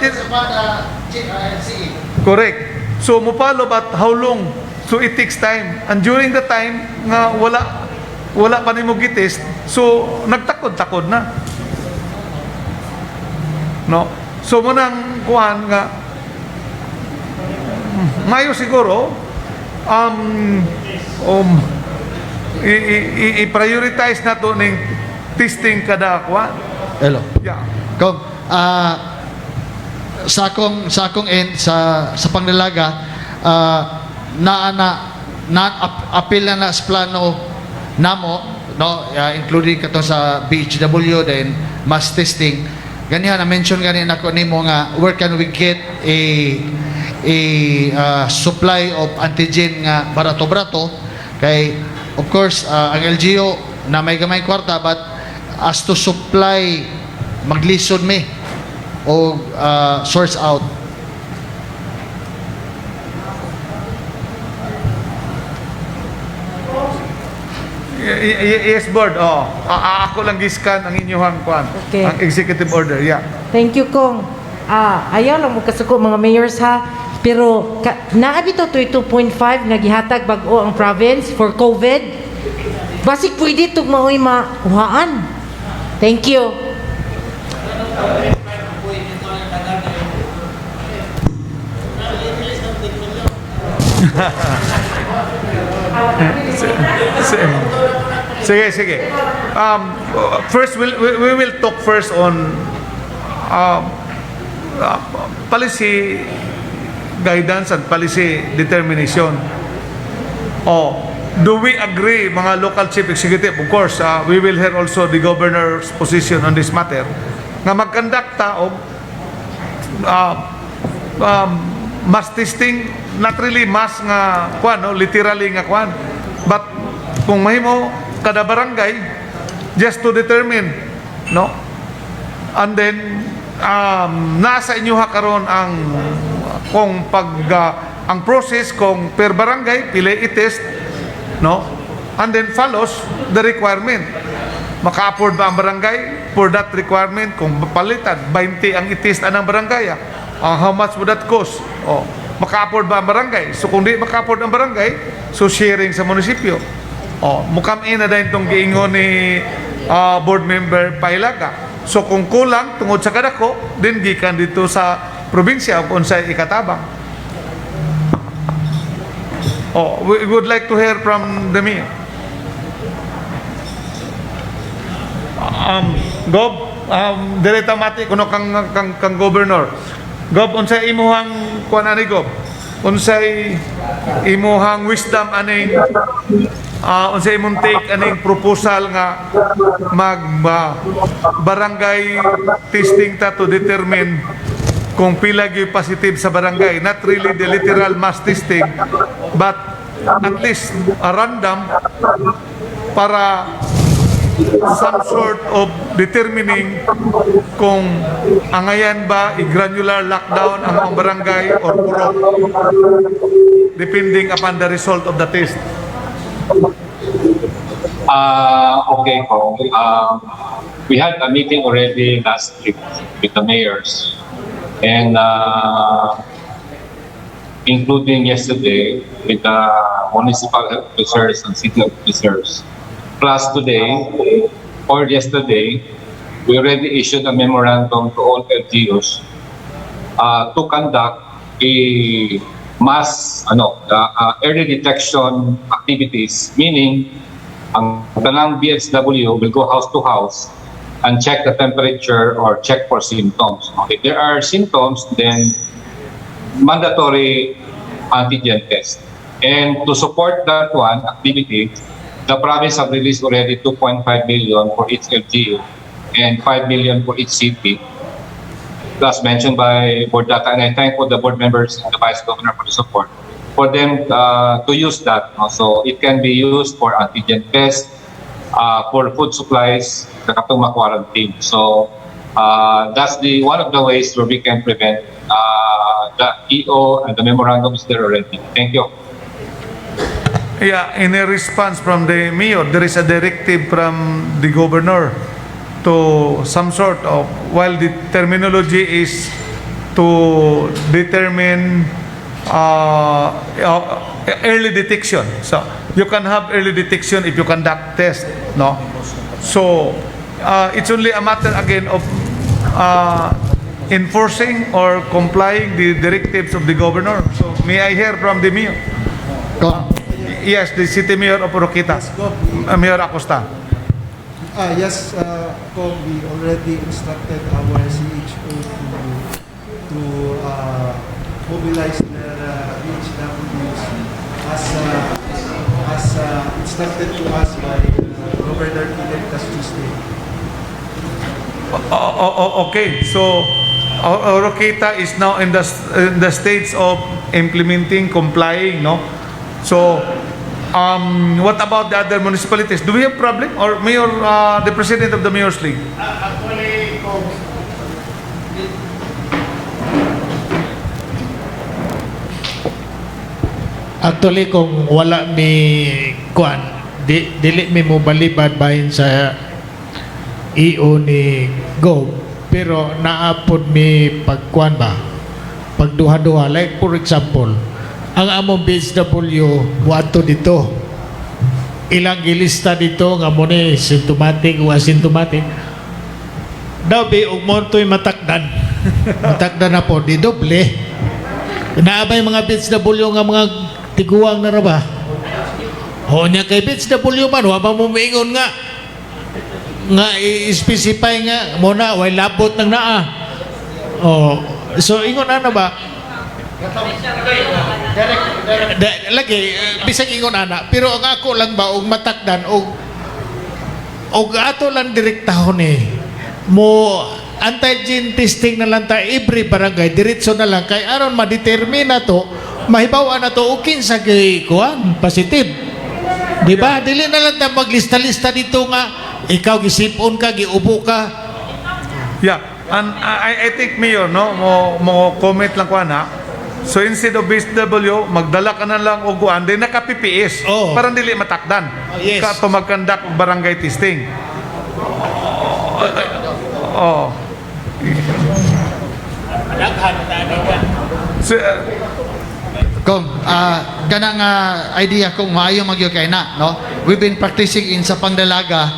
correct. So mo follow but how long? So it takes time. And during the time nga wala pa nimo gitest, so nagtakod-takod na. No? So mo nang kuhan nga mayo siguro i-prioritize na to ning testing kada kuhan. Hello. Yeah. Kung sa akong end sa panglalaga apil na sa plano namo, no, including kato sa BHW then mass testing ganihan na mention ganin ako nimo nga where can we get a supply of antigen nga barato-barato kay of course ang LGU na may gamay kwarta but as to supply maglisod me o source out. Yes, board. Ako lang giskan ang inyong kwan. Okay. Ang executive order. Yeah. Thank you, Kong. Ayaw lang mo kasuko mga mayors ha. Pero naabito to 2.5 nga gihatag bag-o ang province for COVID. Basig pwede itong maoy makuhaan. Thank you. Sige. First, we will talk first on policy guidance and policy determination. Do we agree, mga local chief executive? Of course, we will hear also the governor's position on this matter. Nga mag-conduct ta og mass testing, not really mass nga kwan, no? Literally nga kwan. But kung mahimo kada barangay just to determine, no? And then nasa inyo ha karon ang kung ang process kung per barangay pila i-test, no? And then follows the requirement. Maka-afford ba ang barangay for that requirement? Kung palitan 20 ang i-test anang barangay, how much would that cost? maka-afford ba ang barangay? So kung di maka-afford ang barangay, so sharing sa munisipyo. Mukam na dahil itong giingon ni board member Pailaga. So kung kulang tungod sa kadako, din gikan dito sa probinsya kung sa ikatabang. We would like to hear from the mayor. Gob, direta mati kuno kang governor. Gob, unsay imuhang kuan ani Gob? Unsay imuhang wisdom aning unsay imong take aning proposal nga mag barangay testing ta to determine kung pila gyud positive sa barangay, not really the literal mass testing, but at least a random para some sort of determining kung angayan ba i-granular lockdown ang mga barangay or puro depending upon the result of the test. Okay po. We had a meeting already last week with the mayors, and including yesterday with the municipal health officers and city officers. Plus today or yesterday, we already issued a memorandum to all LGUs to conduct a mass early detection activities, meaning ang talang BSW will go house to house and check the temperature or check for symptoms. If there are symptoms, then mandatory antigen test. And to support that one activity, the province have released already 2.5 million for each LGU and 5 million for each city, as mentioned by Board Data, and I thank all the board members and the Vice Governor for the support, for them to use that. So it can be used for antigen test, for food supplies, the katong quarantine. So that's one of the ways where we can prevent the EO and the memorandum is there already. Thank you. Yeah, in a response from the mayor, there is a directive from the governor to some sort of, while the terminology is to determine early detection. So you can have early detection if you conduct test, no? So it's only a matter again of enforcing or complying the directives of the governor. So may I hear from the mayor? Yes, the city mayor of Oroquitas, Mayor Acosta. Yes, we already instructed our CHO to mobilize their BHWs as instructed to us by Governor Philip Castusde. Okay, so Oroquita is now in the stage of implementing, complying, no? So, what about the other municipalities? Do we have problem? Or Mayor, the President of the Mayor's League? Actually, kung wala mi kuan, dili mi mo balibad bahin sa EO ni Go, pero naapod mi pagkuan ba? Pagduha-duha. Like for example, ang among BSW wato dito. Ilang gilista dito nga mo ni symptomatic o asymptomatic. Daw bi og mo to'y matakdan. Matakdan na po di doble. Naabay mga BSW nga mga tiguang na ra ba? O nya kay BSW man wa mo moingon nga i-specify nga mo na way labot nang naa. Oh, so ingon ana ba? Lagi bisag ingon ana, pero ang ako lang ba og matakdan og ato lang direktahon mo antigen testing na lang ta every barangay diretso na lang kay aron ma-determine na to, mahibaw na to og kinsa kay kuan positive, di ba? Dili na lang ta maglista-lista dito nga ikaw gisipon ka, giubo ka. Yeah, and I think Mayor, no, mo comment lang ko na. So instead of BSW, magdala ka na lang og kuan din naka PPS para dili matakdan. Yes. Ka to magkandak og barangay testing. So, Kung kanang idea kung maayo magyo kay na, no? We've been practicing in sa pangdalaga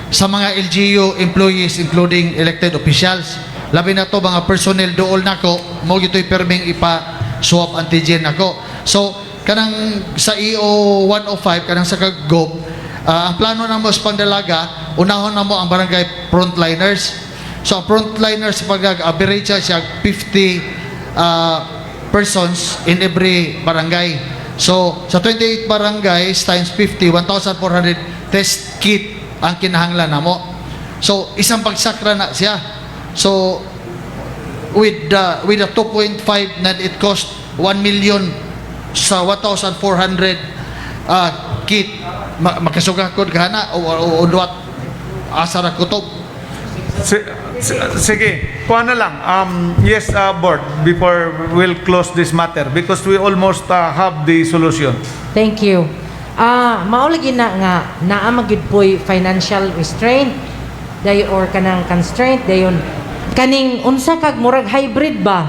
sa mga LGU employees including elected officials. Labi na to mga personnel dool nako mo gitoy perming ipa swab antigen nako. So kanang sa EO 105 kanang sa kagop, ang plano namo sa pangdalaga, unahon namo ang barangay frontliners. So ang frontliners pag average siya 50 persons in every barangay. So sa 28 barangays times 50, 1,400 test kit ang kinahanglan namo. So isang pagsakra na siya. So with the 2.5 na it cost 1 million sa 1,400 kit makasugakod kana o duat asa ra kutob. Sige, kuha na lang. Yes, board, before we'll close this matter because we almost have the solution. Thank you. Maulagi na nga naamagid po'y financial restraint day or kanang constraint dayon kaning unsa kag murag hybrid ba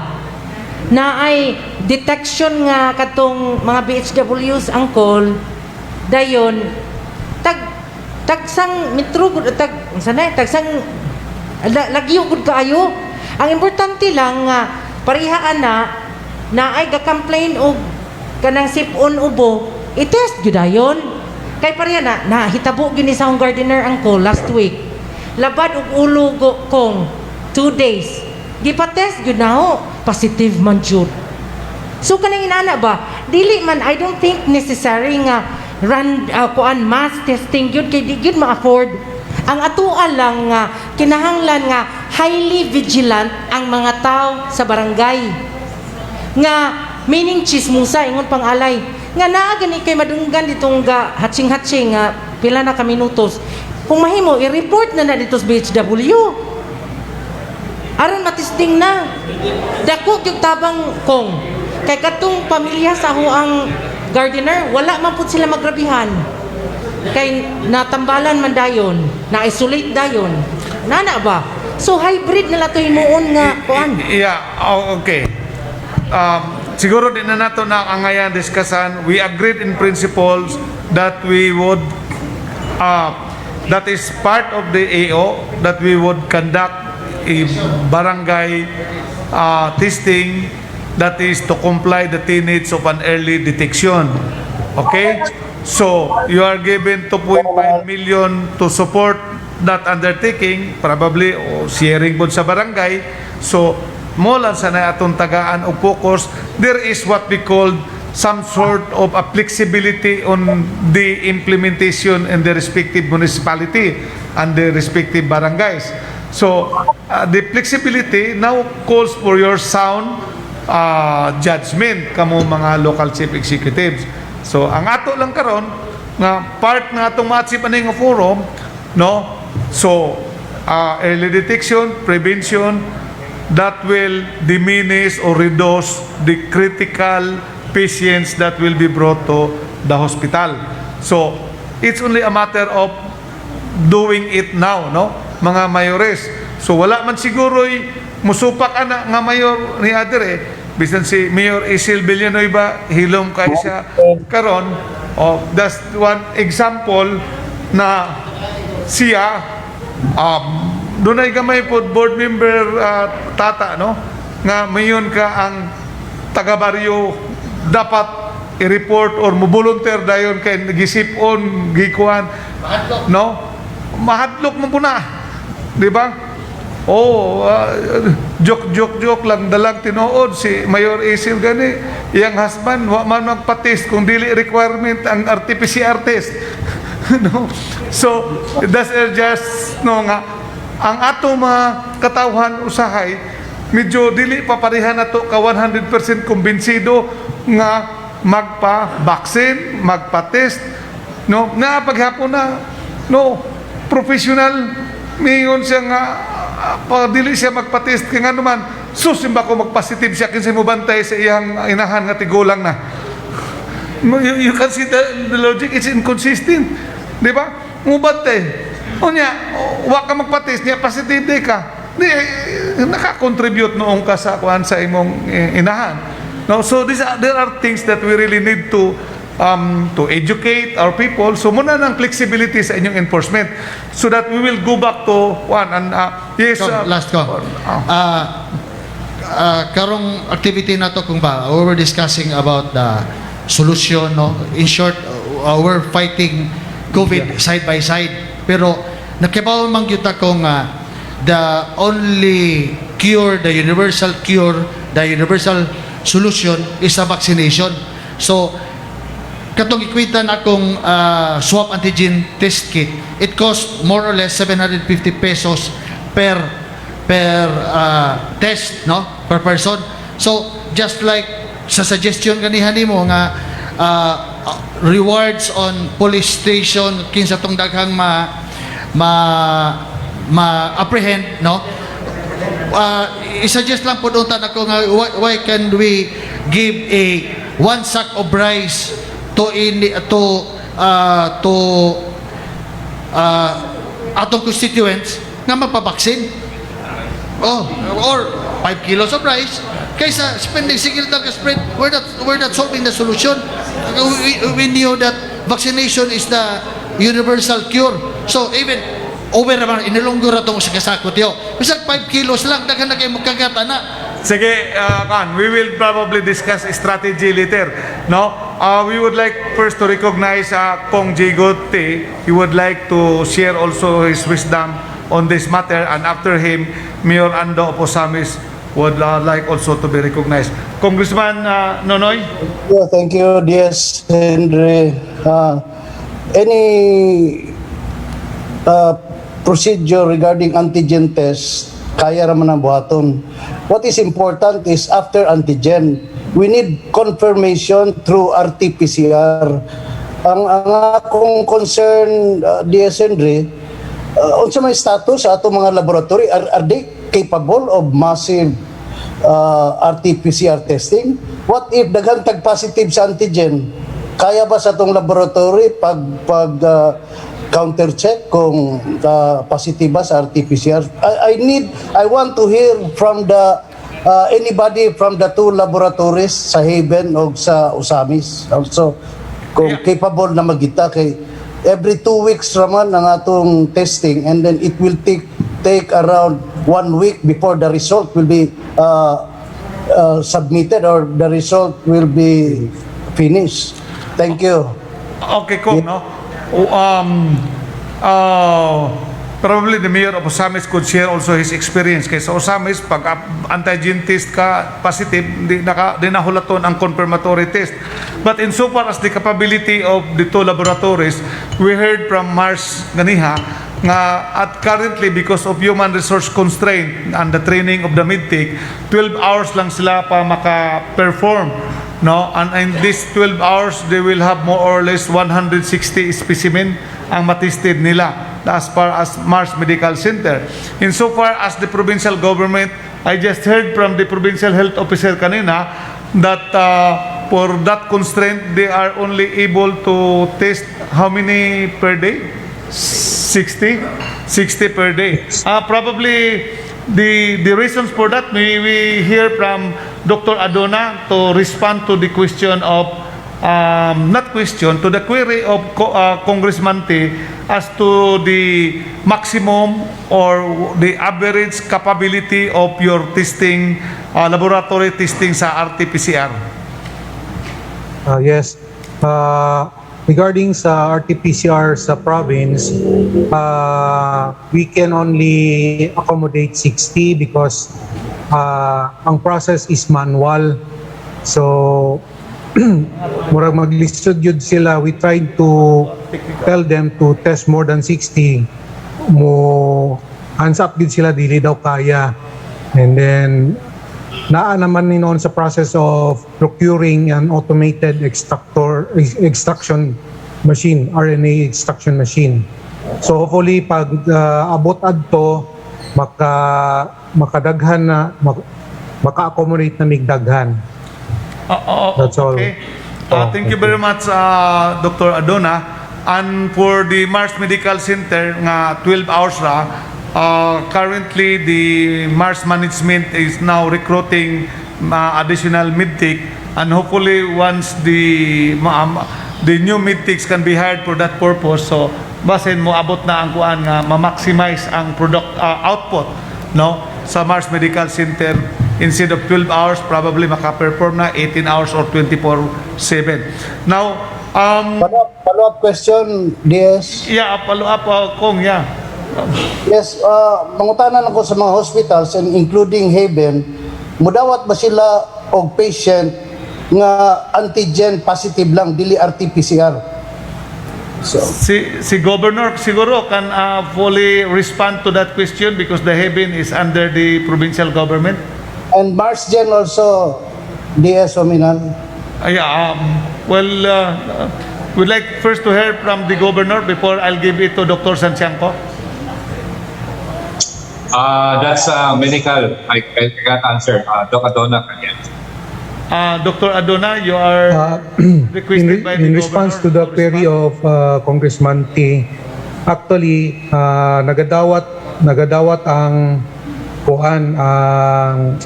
na ay detection nga katong mga BHWs angkol dayon tagsang metro tag unsa na tagsang lagyo gud kaayo. Ang importante lang nga parihaan na ay ga-complain og kanang sipon ubo, i-test gyud ayon. Kay pareha na hitabo gini sa akong gardener angko last week. Labad og ulo kong 2 days. Gipa-test gyud na ho, positive man jud. So kanang inana ba, dili man I don't think necessary nga run kuan mass testing gyud kay di gyud ma-afford. Ang atuan lang nga kinahanglan nga highly vigilant ang mga tao sa barangay. Nga meaning chismusa ingon pangalay nga naa gani kay madunggan ditong ga hatching-hatching nga pila na ka minutos. Kung mahimo i-report na dito sa BHW. Aron matisting na. Dako gyud tabang kong kay katong pamilya sa ang gardener wala man pud sila magrabihan. Kay natambalan man dayon, na-isolate dayon. Nana ba? So hybrid na lato himuon nga kuan. Yeah, okay. Siguro din na nato na ang ngayon discussion. We agreed in principles that we would that is part of the AO that we would conduct a barangay testing that is to comply the tenets of an early detection. Okay? So, you are given 2.5 million to support that undertaking, probably sharing po sa barangay. So, mo lang sana atong tagaan o focus, there is what we call some sort of a flexibility on the implementation in the respective municipality and the respective barangays. So, the flexibility now calls for your sound judgment kamo mga local chief executives. So ang ato lang karon nga part nga atong ma-achieve aning nga forum, no? So early detection, prevention that will diminish or reduce the critical patients that will be brought to the hospital. So it's only a matter of doing it now, no? Mga mayores. So wala man siguro'y musupak ana nga mayor ni adere bisan si Mayor Isil Villanueva hilom kay siya karon. That's one example na siya dunay gamay pod board member tata, no, nga mayon ka ang taga baryo dapat i-report or mo-volunteer dayon kay gisipon gikuan, no, mahadlok mo puna, di ba? Joke lang dalang tinuod si Mayor Isil gani iyang husband wa man magpa-test kung dili requirement ang RT-PCR test. No, so that's just no nga ang ato mga katawhan usahay medyo dili pa pareha nato ka 100% kumbinsido nga magpa-vaccine, magpa-test, no, na paghapon na no professional mingon siya nga dili siya magpa-test kaya nga naman susimba ko mag-positive siya kinsa mo bantay sa iyang inahan nga tigulang na. You can see the logic, it's inconsistent, di ba? Mubantay o niya wa ka magpa-test niya positive di ka di nakakontribute noong ka sa kuan sa imong inahan. No, so there are things that we really need to educate our people. So muna ng flexibility sa inyong enforcement so that we will go back to one and yes, Last ko. Karong activity na to kung ba, we were discussing about the solution, no? In short, we're fighting COVID side by side. Pero nakibaw man gyud akong the only cure, the universal solution is a vaccination. So katong ikwitan akong swab antigen test kit, it costs more or less 750 pesos per test, no, per person. So just like sa suggestion ganihan nimo nga rewards on police station kinsa tong daghang apprehend, no, i-suggest lang po doon ako nga why can we give a one sack of rice to atong constituents nga magpabaksin, or 5 kilos of rice kaysa spending sigiltal ka spread. We're not solving the solution. We knew that vaccination is the universal cure. So even over naman inilunggo ra tong sa kasakot yo, bisag 5 kilos lang daghan na kay magkagata na. Sige, we will probably discuss strategy later. No, we would like first to recognize Kong Jigote. He would like to share also his wisdom on this matter, and after him, Mayor Ando Oposamis would like also to be recognized. Congressman Nonoy. Yeah, thank you, DS Henry. Any procedure regarding antigen test, kaya raman ang buhaton. What is important is after antigen, we need confirmation through RT-PCR. Ang akong concern, DS Henry, unsa may status sa atong mga laboratory, are they capable of massive RT-PCR testing? What if daghang tag-positive sa antigen? Kaya ba sa atong laboratory pag counter check kung positive ba sa RT-PCR? I want to hear from the anybody from the two laboratories sa Haven o sa Usamis also kung capable na magita kay every 2 weeks raman ang atong testing, and then it will take around 1 week before the result will be submitted or the result will be finished. Thank you. Okay, Kong, no? Probably the Mayor of Osamis could share also his experience. Kaya sa Osamis, pag antigen test ka positive, di nahulaton ang confirmatory test. But insofar as the capability of the two laboratories, we heard from Mars Ganiha nga at currently because of human resource constraint and the training of the MedTech, 12 hours lang sila pa maka-perform. No, and in these 12 hours, they will have more or less 160 specimen ang matested nila as far as Mars Medical Center. Insofar as the provincial government, I just heard from the provincial health officer kanina that for that constraint, they are only able to test how many per day? 60 per day. Probably the reasons for that, we hear from Dr. Adona to respond to the question of to the query of Congressman T as to the maximum or the average capability of your testing, laboratory testing sa RT-PCR. Yes. Regarding sa RT-PCR sa province, we can only accommodate 60 because ang process is manual. So, murag maglisod yun sila. We tried to tell them to test more than 60. Hands up yun sila, dili daw kaya. And then, naa naman ni noon sa process of procuring an automated extraction machine, RNA extraction machine. So hopefully pag abot adto makadaghan na maka-accommodate na migdaghan. That's all. Okay. Thank you very much, Dr. Adona. And for the Mars Medical Center nga 12 hours currently the Mars management is now recruiting additional medtech, and hopefully once the new medtechs can be hired for that purpose, so basin mo abot na ang kuan nga ma-maximize ang product output, no, sa Mars Medical Center. Instead of 12 hours, probably maka-perform na 18 hours or 24/7. Now, Follow-up question, DS. yeah, follow-up, Kong, yeah. Yes, mangutanan ako sa mga hospitals and including Haven, mudawat ba sila og patient nga antigen positive lang, dili RT-PCR? So, Si Governor siguro can fully respond to that question because the Haven is under the provincial government. and Marsgen also, DS Ominan. We'd like first to hear from the Governor before I'll give it to Dr. Santiago. That's medical. I can't answer. Doc Adona can answer. Dr. Adona, you are requested by the in response to Governor the query of Congressman T, actually nagadawat ang kuan ang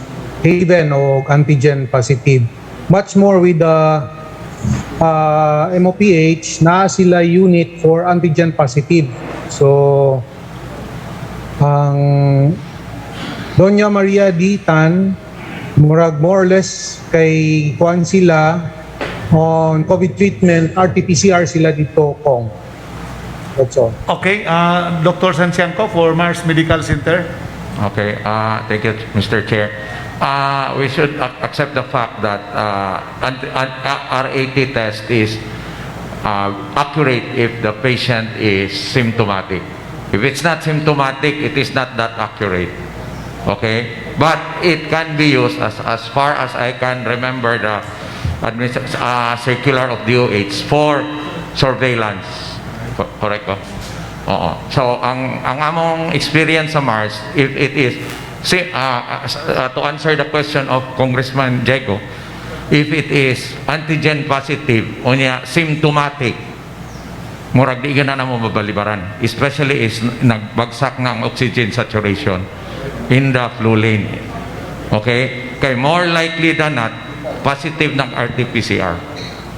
Haven o antigen positive. Much more with the MOPH na sila unit for antigen positive. So ang Doña Maria D. Tan, murag more or less kay kuan sila on COVID treatment, RT-PCR sila dito, Kong. That's all. Okay, Dr. Santiago for Mars Medical Center. Okay, thank you, Mr. Chair. We should accept the fact that RAT test is accurate if the patient is symptomatic. If it's not symptomatic, it is not that accurate. Okay? But it can be used as far as I can remember the circular of DOH for surveillance. Correct ko? Oo. So, ang among experience sa Mars, if it is, to answer the question of Congressman Diego, if it is antigen positive o niya symptomatic, murag di na mo mabalibaran. Especially is nagbagsak ng oxygen saturation in the flu lane. Okay? Kaya more likely than not, positive ng RT-PCR.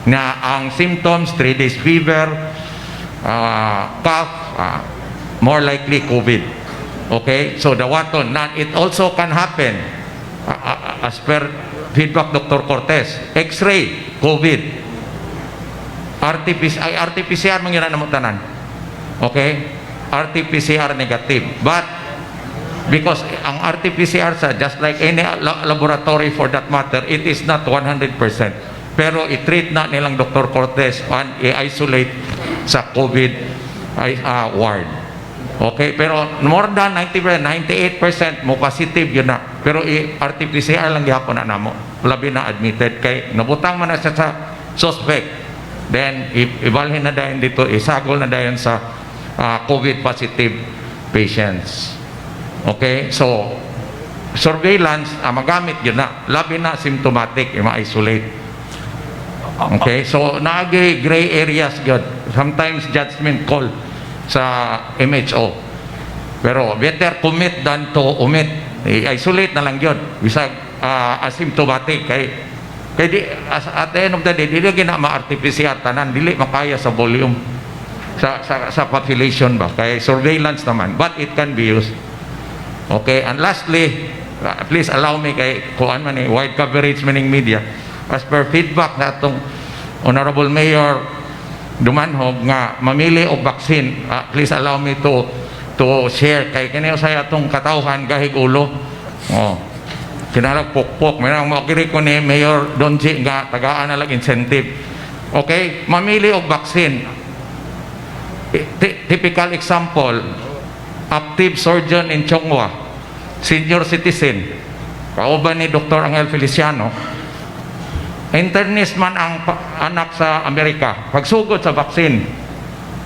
Na ang symptoms, 3 days fever, cough, more likely COVID. Okay? So the waton, it also can happen as per feedback Dr. Cortez. X-ray, COVID. RT-PCR mangyana na mo tanan. Okay? RT-PCR negative. But because ang RT-PCR sa, just like any laboratory for that matter, it is not 100%. Pero i-treat na nilang Dr. Cortez and i-isolate sa COVID ward. Okay? Pero more than 90%, 98% mo positive yun na. Pero RT-PCR lang gihapon na namo. Labi na admitted. Kay nabutang man na siya sa suspect. Then, ibalhin na dayon dito, isagol na dayon sa COVID positive patients. Okay? So, surveillance, magamit yun na. Labi na symptomatic, ma-isolate. Okay? So, naagi gray areas yun. Sometimes judgment call sa MHO. Pero, better commit than to omit. I-isolate na lang yun. Bisag asymptomatic. Kaya di, at the end of the day, dili gina ma-RT-PCR tanan, dili makaya sa volume sa population ba. Kaya surveillance naman, but it can be used. Okay, and lastly, please allow me kay kuan man wide coverage maning media. As per feedback na atong Honorable Mayor Dumanhog nga mamili og vaccine, please allow me to share kay kini usay atong katawhan gahig ulo. Kinarag pokpok, may nang makiri ko ni Mayor Donji nga tagaan na lang incentive. Okay, mamili og vaccine. Typical example, active surgeon in Chongwa, senior citizen, kauban ni Dr. Angel Feliciano, internist man ang anak sa Amerika, pagsugod sa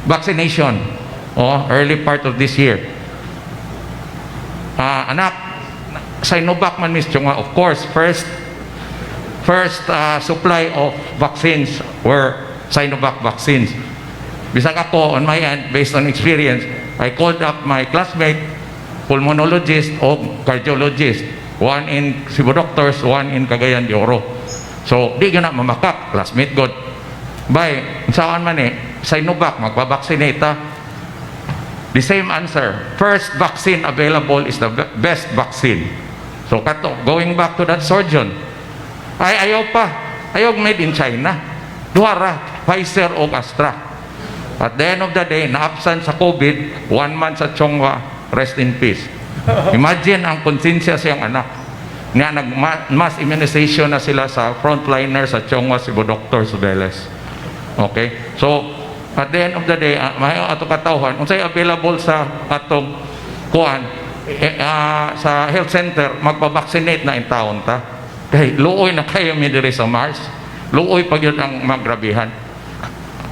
vaccination, early part of this year. Anak, Sinovac man Miss Chongwa, of course, first supply of vaccines were Sinovac vaccines. Bisag ako, on my end, based on experience, I called up my classmate, pulmonologist o cardiologist. one in Cebu Doctors, one in Cagayan de Oro. So di gana mamakak, classmate god. Bay, saan man Sinovac magba-vaccinate ta. The same answer. First vaccine available is the best vaccine. So kato, going back to that surgeon. Ayaw pa. Ayaw made in China. Duara, Pfizer o Astra. At the end of the day, na-absent sa COVID, 1 month sa Chongwa, rest in peace. Imagine ang konsensya siyang anak. Nga nag-mass immunization na sila sa frontliner sa Chongwa, Cebu Doctors, Veles. Okay? So, at the end of the day, maayong ato katawhan, kung sa'yo available sa atong kuhan, sa health center, magpa-vaccinate na in taon ta. Kaya luoy na kayo mi diri sa Mars. Luoy pag yun ang magrabihan.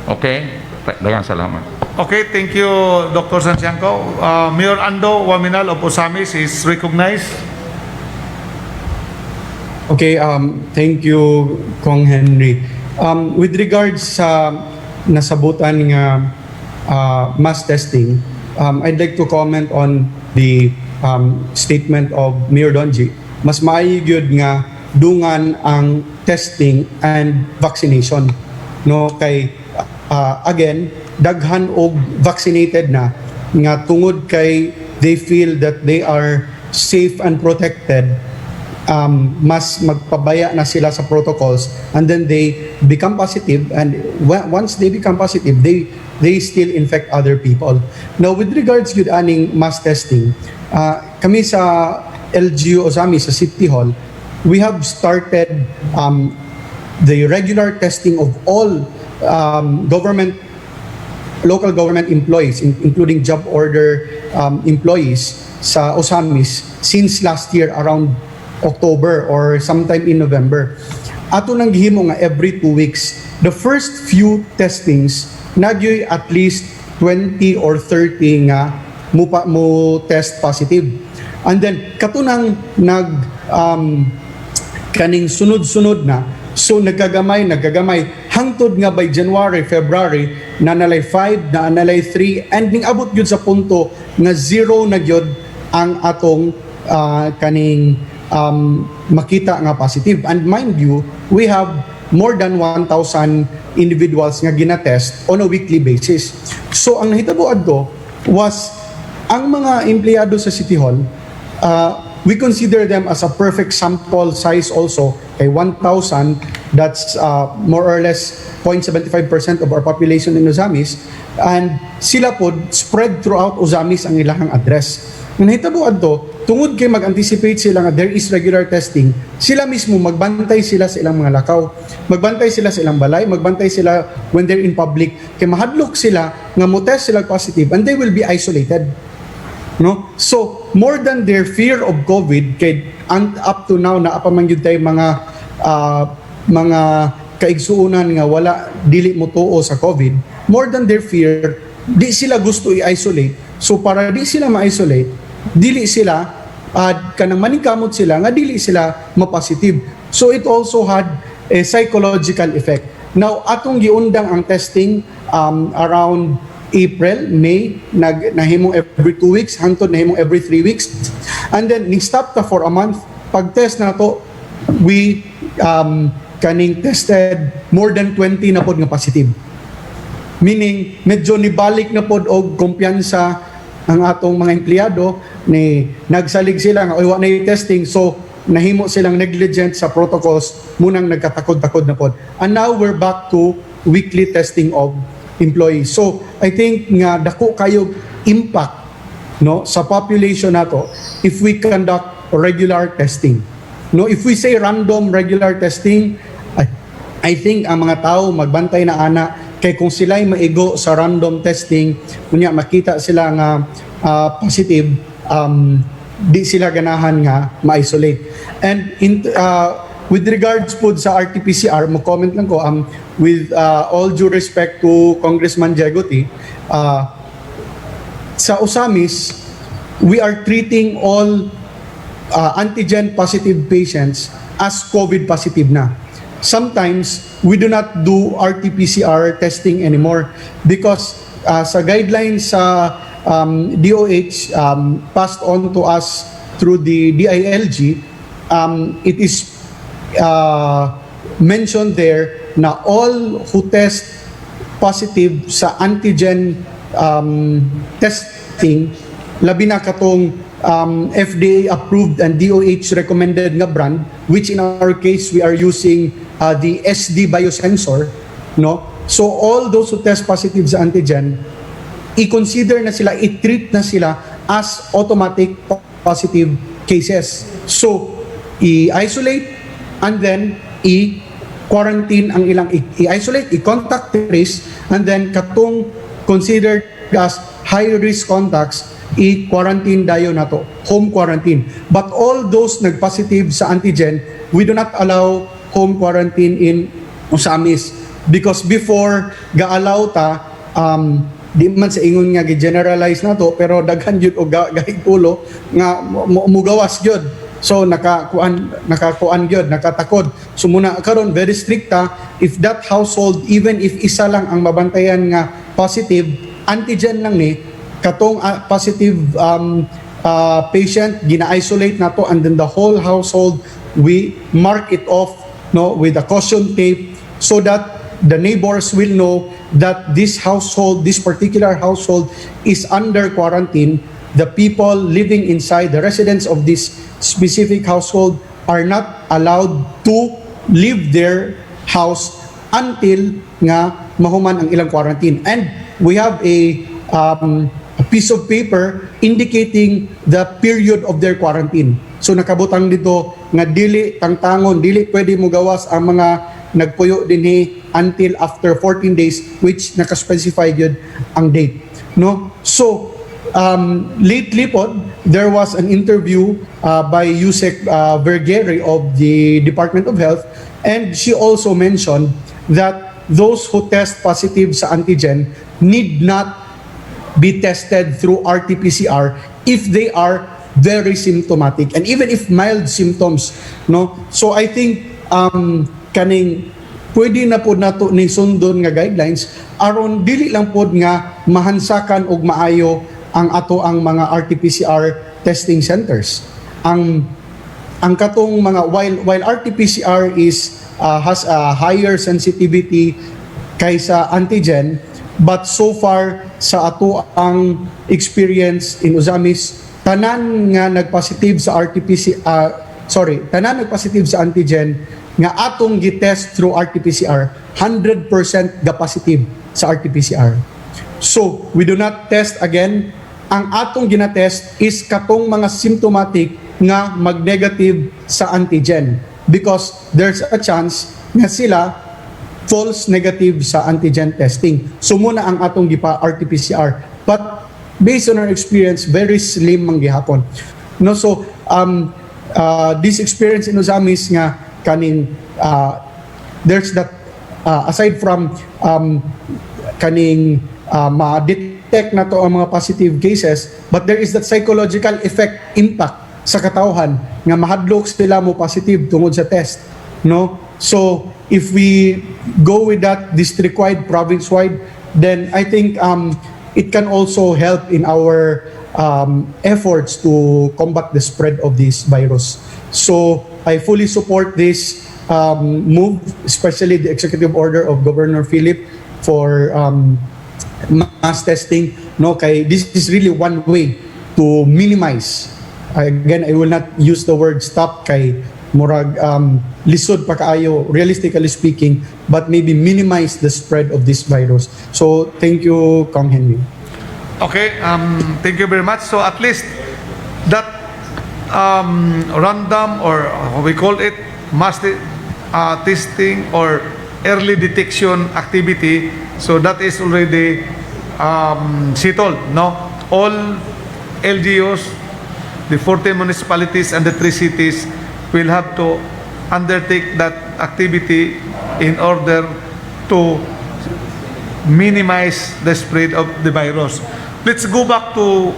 Okay? Dagang salamat. Okay, thank you, Dr. Santiago. Mayor Ando Waminal of Osamis is recognized. Okay, thank you, Kong Henry. With regards sa nasabutan nga mass testing, I'd like to comment on the statement of Mayor Donji. Mas maayo gyud nga dungan ang testing and vaccination. No, kay again, daghan og vaccinated na nga tungod kay they feel that they are safe and protected, mas magpabaya na sila sa protocols, and then they become positive, and once they become positive, they still infect other people. Now, with regards yun aning mass testing, kami sa LGU Osamis, sa City Hall, we have started the regular testing of all local government employees, including job order employees sa Osamis since last year around October or sometime in November. Ato nang gihimo nga every 2 weeks. The first few testings, nagyoy at least 20 or 30 nga mo test positive. And then katunang kaning sunod-sunod na, so nagagamay hangtod nga by January, February, nanalay 5, nanalay 3, and ning abot gyud sa punto nga 0 na gyud ang atong kaning makita nga positive. And mind you, we have more than 1,000 individuals nga ginatest on a weekly basis. So ang nahitabuad ko was ang mga empleyado sa City Hall, we consider them as a perfect sample size also. Kay 1,000, that's more or less 0.75% of our population in Osamis, and sila pod spread throughout Osamis ang ilang address. Nahitabuad to, tungod kay mag-anticipate sila nga there is regular testing, sila mismo magbantay sila sa ilang mga lakaw, magbantay sila sa ilang balay, magbantay sila when they're in public, kay mahadlok sila nga mo test sila positive and they will be isolated. No? So, more than their fear of COVID, kay up to now na apamangyud tay mga kaigsuunan nga wala dili mo tuo sa COVID, more than their fear, di sila gusto i-isolate. So para di sila ma-isolate, dili sila kanang maningkamot sila nga dili sila ma-positive. So it also had a psychological effect. Now atong giundang ang testing around April, May, nahimong every 2 weeks, hangtod nahimong every 3 weeks. And then, ning-stop ta for a month. Pag-test na to, we kaning tested more than 20 na pod nga positive. Meaning, medyo nibalik na pod og kumpiyansa ang atong mga empleyado, nagsalig sila nga, wa na yung testing, so nahimo silang negligent sa protocols, munang nagkatakod-takod na pod. And now, we're back to weekly testing of employees. So, I think nga dako kayo impact no sa population nato if we conduct regular testing. No, if we say random regular testing, I think ang mga tao magbantay na ana kay kung sila'y maigo sa random testing, kunya makita sila nga positive, di sila ganahan nga ma-isolate. And with regards po sa RT-PCR, mo-comment lang ko, with all due respect to Congressman Jegotti, sa Osamis, we are treating all antigen positive patients as COVID positive na. Sometimes, we do not do RT-PCR testing anymore because sa guidelines sa DOH passed on to us through the DILG, it is mentioned there na all who test positive sa antigen testing, labi na katong FDA approved and DOH recommended nga brand, which in our case we are using the SD biosensor, no? So all those who test positive sa antigen, i-consider na sila, i-treat na sila as automatic positive cases. So i-isolate and then i-quarantine ang ilang i-isolate, i-contact trace, and then katong considered as high-risk contacts, i-quarantine dayo na to, home quarantine. But all those nag-positive sa antigen, we do not allow home quarantine in Usamis. Because before, ga-allow ta, di man sa ingon nga gi-generalize na to, pero daghan yun o gahigulo nga mugawas yun. So nakakuan gyud, nakatakod. So muna karon very strict ta, if that household even if isa lang ang mabantayan nga positive, antigen lang ni katong positive patient gina-isolate nato, and then the whole household we mark it off, no, with a caution tape, so that the neighbors will know that this household, this particular household is under quarantine. The people living inside, the residents of this specific household are not allowed to leave their house until nga mahuman ang ilang quarantine. And we have a piece of paper indicating the period of their quarantine. So nakabutang dito nga dili tangtangon, dili pwede mo gawas ang mga nagpuyo dinhi until after 14 days, which naka-specify yun ang date, no? So lately po, there was an interview by Yusek Vergere of the Department of Health, and she also mentioned that those who test positive sa antigen need not be tested through RT-PCR if they are very symptomatic, and even if mild symptoms, no? So I think kaning pwede na po nato ni sundon nga guidelines aron dili lang pod nga mahansakan og maayo ang ato ang mga RT-PCR testing centers. Ang katong mga while RT-PCR is has a higher sensitivity kaysa antigen, but so far sa ato ang experience in Usamis, tanan nga nagpositive sa tanan nagpositive sa antigen nga atong gitest through RT-PCR, 100% ga positive sa RT-PCR. So we do not test again. Ang atong ginatest is katong mga symptomatic nga mag-negative sa antigen, because there's a chance nga sila false negative sa antigen testing. So muna ang atong gipa RT-PCR. But based on our experience, very slim man gihapon. No, so this experience in Usamis nga kaning there's that aside from kaning ma-detect na to ang mga positive cases, but there is that psychological impact sa katawhan nga mahadlok sila mo positive tungod sa test, no? So if we go with that district-wide, province-wide, then I think it can also help in our efforts to combat the spread of this virus. So I fully support this move, especially the executive order of Governor Philip for mass testing, no? Kay this is really one way to minimize. Again, I will not use the word stop kay murag lisod pa kaayo, realistically speaking, but maybe minimize the spread of this virus. So thank you, Kong Henry. Okay, thank you very much. So at least that random, or how we call it, mass testing or early detection activity, so that is already settled, no? All LGUs, the 14 municipalities and the 3 cities will have to undertake that activity in order to minimize the spread of the virus. Let's go back to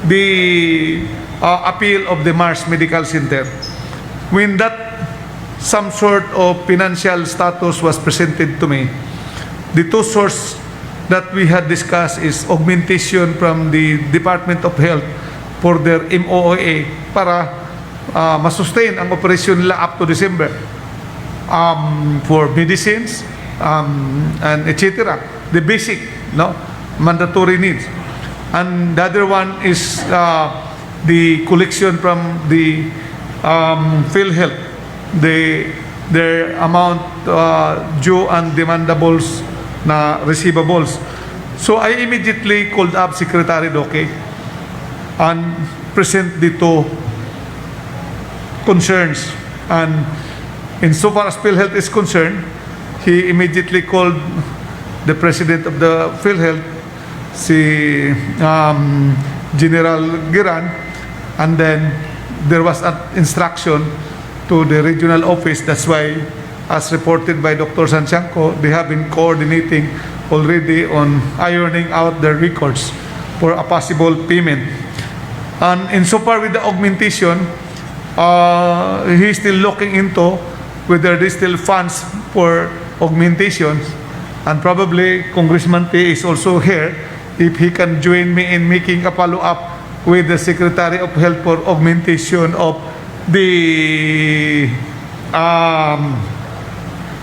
the appeal of the Mars Medical Center. When that some sort of financial status was presented to me, the two sources that we had discussed is augmentation from the Department of Health for their MOA para masustain ang operasyon nila up to December for medicines and etc. The basic, no, mandatory needs. And the other one is the collection from the PhilHealth, their amount due and demandables na receivables. So I immediately called up Secretary Doke and present dito concerns. And insofar as PhilHealth is concerned, he immediately called the president of the PhilHealth, si General Giran, and then there was an instruction to the regional office. That's why, as reported by Dr. Santiago, they have been coordinating already on ironing out their records for a possible payment. And insofar with the augmentation, he's still looking into whether there's still funds for augmentations, and probably Congressman T is also here if he can join me in making a follow-up with the Secretary of Health for augmentation of the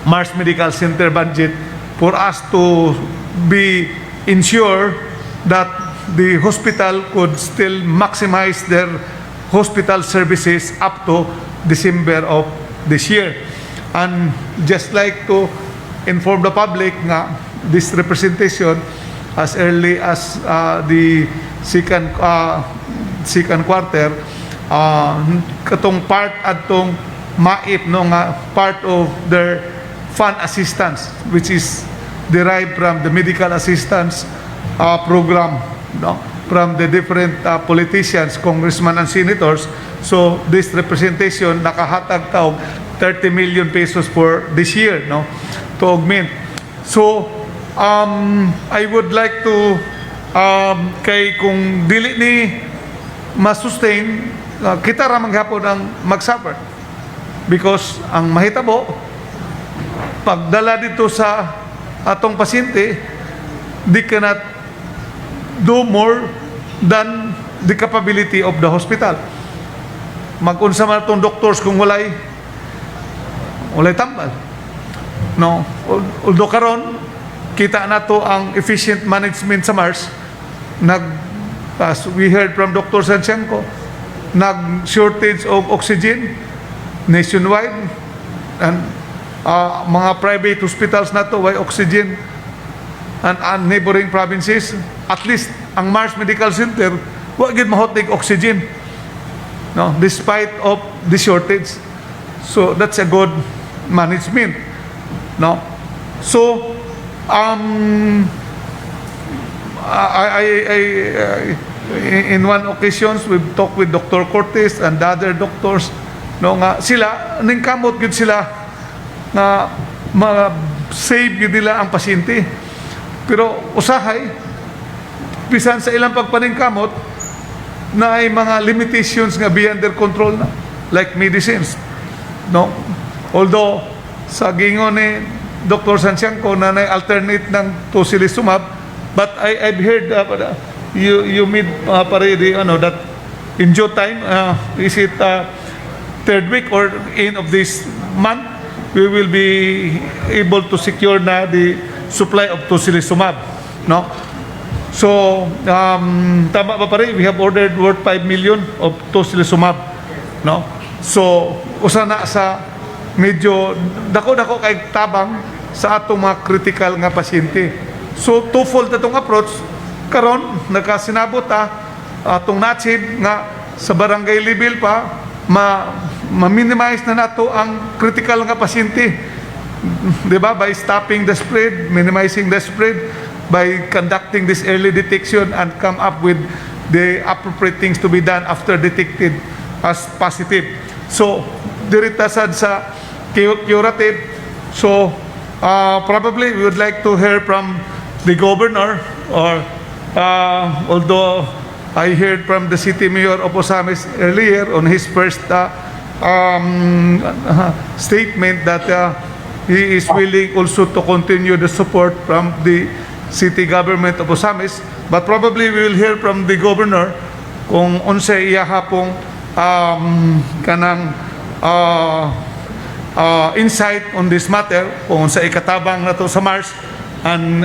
Mars Medical Center budget for us to be ensured that the hospital could still maximize their hospital services up to December of this year. And just like to inform the public nga this representation as early as the second quarter, katong part atong maip no nga part of their fund assistance, which is derived from the medical assistance program, no, from the different politicians, congressmen and senators. So this representation nakahatag taog 30 million pesos for this year, no, to augment. So I would like to kay kung dili ni masustain, kita ra maghapon ang magsuffer, because ang mahitabo pagdala dito sa atong pasyente, they cannot do more than the capability of the hospital. Mag-unsa man itong doctors kung walay tambal, no? Although karon kita na to ang efficient management sa Mars, as we heard from Dr. Santiago, nag-shortage of oxygen nationwide, and mga private hospitals na to way oxygen and neighboring provinces. At least ang Mars Medical Center wa gyud mahotig oxygen, no, despite of the shortage. So that's a good management, no. So in one occasions we've talked with Dr. Cortez and the other doctors, no, nga sila ningkamot gud sila nga ma-save gud nila ang pasyente, pero usahay bisan sa ilang pagpaningkamot na ay mga limitations nga beyond their control na, like medicines, no. Although sa gingon ni Dr. Santiago na alternate ng tocilizumab, but I've heard you made parody that in due time, is it third week or end of this month, we will be able to secure na the supply of tocilizumab, no. So tama ba pare, we have ordered worth 5 million of tocilizumab, no. So usa na sa medyo dako kay tabang sa atong mga critical nga pasyente. So twofold atong approach. Karon nakasinabot atong na-achieve nga sa barangay level pa ma-minimize na nato ang critical nga pasyente, di ba, by stopping the spread, minimizing the spread, by conducting this early detection and come up with the appropriate things to be done after detected as positive. So dirita sad sa curative. So probably we would like to hear from the governor, or although I heard from the city mayor of Osamis earlier on his first statement that he is willing also to continue the support from the city government of Osamis, but probably we will hear from the governor kung unsay iya hapong kanang insight on this matter kung sa ikatabang na to sa Mars, and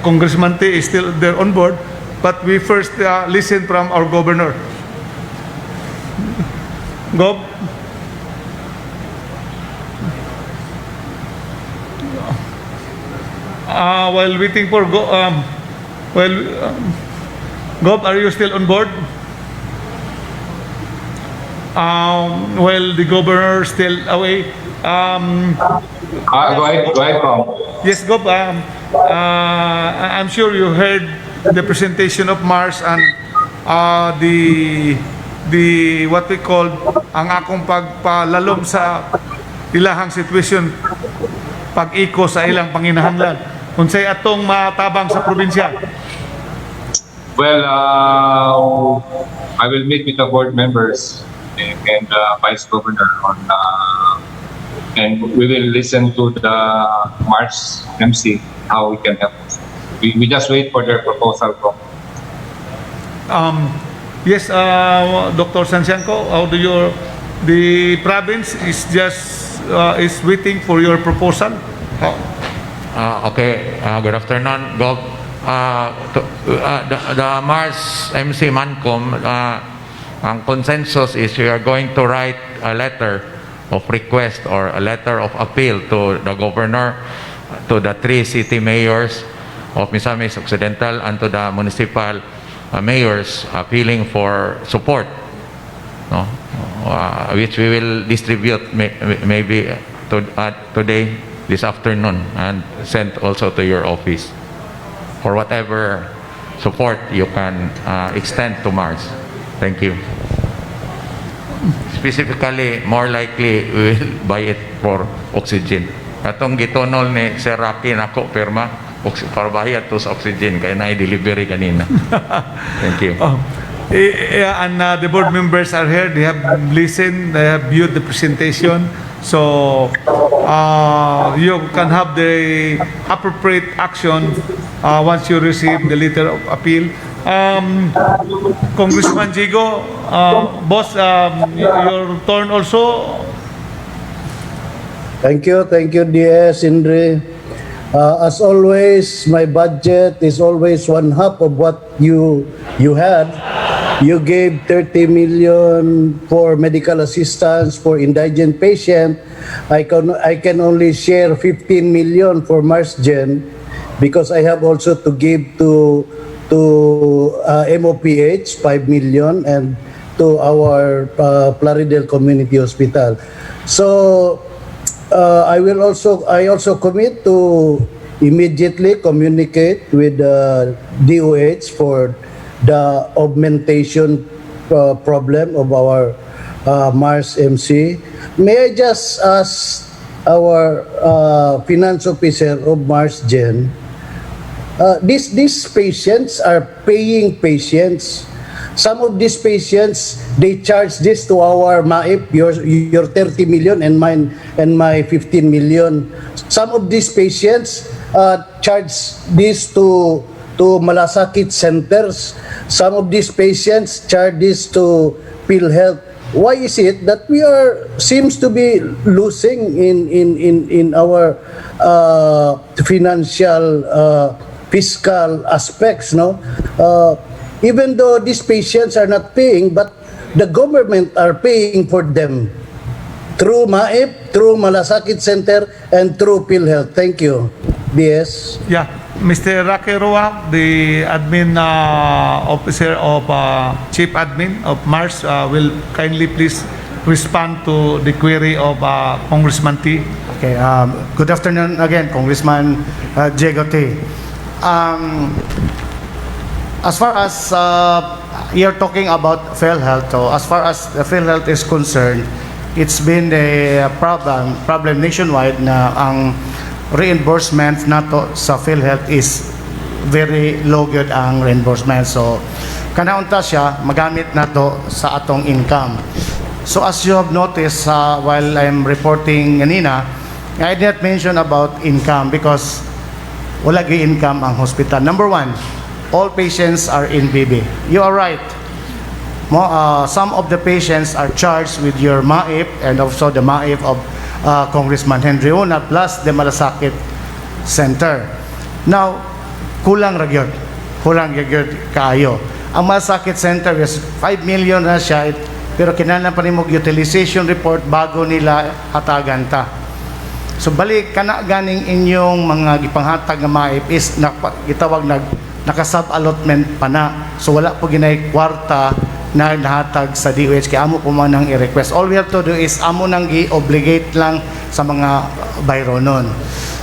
Congressman T is still there on board, but we first listen from our governor. Gob? While waiting for Gob, are you still on board? While the governor still away. Go ahead, Kong. Yes, Gob. I'm sure you heard the presentation of Mars and the what we call ang akong pagpalalom sa ilahang situation, pag-iko sa ilang panginahanglan. Unsay atong matabang sa probinsya? Well, I will meet with the board members and Vice Governor on, and we will listen to the Mars MC how we can help. We just wait for their proposal. Yes, Dr. Sansianco, how do the province is just is waiting for your proposal? Okay, good afternoon, Gov. The Mars MC Mancom, ang consensus is we are going to write a letter of request or a letter of appeal to the governor, to the 3 city mayors of Misamis Occidental, and to the municipal mayors appealing for support, no? Which we will distribute maybe today, this afternoon, and send also to your office for whatever support you can extend to Mars. Thank you. Specifically, more likely, we will buy it for oxygen. Atong gitonol ni Sir Rocky nako pirma, para bayad to sa oxygen, kaya na-delivery kanina. Thank you. And the board members are here. They have listened, they have viewed the presentation. So you can have the appropriate action once you receive the letter of appeal. Congressman Jigo, boss, your turn also. Thank you, DS, Indre. As always, my budget is always one half of what you had. You gave 30 million for medical assistance for indigent patient. I can only share 15 million for MarsGen because I have also to give to MOPH 5 million and to our Plaridel Community Hospital. So I also commit to immediately communicate with DOH for the augmentation problem of our Mars MC. May I just ask our finance officer of MarsGen, these patients are paying patients. Some of these patients, they charge this to our MAIP, your 30 million and mine and my 15 million. Some of these patients charge this to malasakit centers. Some of these patients charge this to PhilHealth. Why is it that we seems to be losing in our financial fiscal aspects, no? Even though these patients are not paying, but the government are paying for them through MAIP, through Malasakit Center, and through PhilHealth. Thank you. DS. Yeah, Mr. Rocky Roa, the admin officer of Chief Admin of Mars, will kindly please respond to the query of Congressman T. Okay, good afternoon again, Congressman Diego T. As far as you're talking about PhilHealth, so as far as the PhilHealth is concerned, it's been a problem nationwide na ang reimbursement nato sa PhilHealth is very low good ang reimbursement. So kanaunta siya magamit nato sa atong income. So as you have noticed while I'm reporting kanina, I did not mention about income because wala gyud income ang hospital. Number one, all patients are in BB. You are right. some of the patients are charged with your MAIP and also the MAIP of Congressman Henry Una plus the Malasakit Center. Now, kulang ragyod. Kulang ragyod kaayo. Ang Malasakit Center is 5 million na siya, pero kinahanglan pa nimog utilization report bago nila hatagan ta. So balik kana ganing inyong mga gipanghatag nga MAIP is gitawag naka-sub allotment pa na. So wala po ginay kwarta na nahatag sa DOH kaya amo po man nang i-request. All we have to do is amo nang i-obligate lang sa mga bayro nun.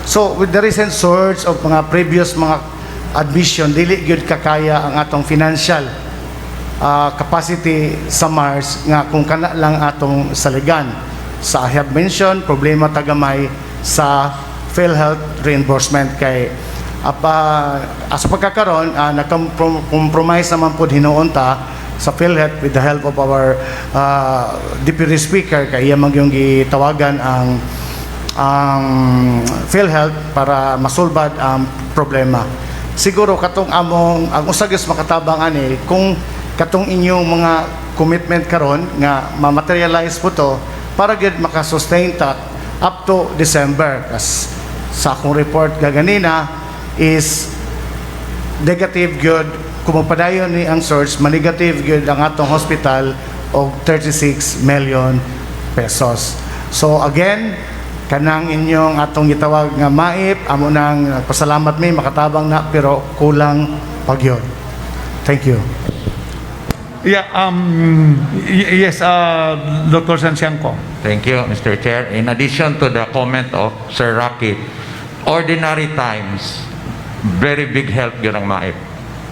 So with the recent surge of mga previous mga admission, dili gyud kakaya ang atong financial capacity sa Mars nga kung kana lang atong saligan. Sa I have mentioned, problema tagamay sa PhilHealth reimbursement kay as pagkakaroon, nag-compromise naman po hinuon ta sa PhilHealth with the help of our Deputy Speaker kay iya magyong gitawagan ang PhilHealth para masulbad ang problema. Siguro katong ang usagis makatabang ani kung katong inyong mga commitment karon nga ma-materialize po to para gid makasustain ta up to December. As sa akong report gaganina is negative good kung magpadayon ni ang source, ma-negative good ang atong hospital og 36 million pesos. So again, kanang inyong atong gitawag nga MAIP, amo nang pasalamat mi makatabang na pero kulang pagyod. Thank you. Yeah, yes, Dr. Santiago. Thank you, Mr. Chair. In addition to the comment of Sir Rocky, ordinary times, very big help yun ang MAIP.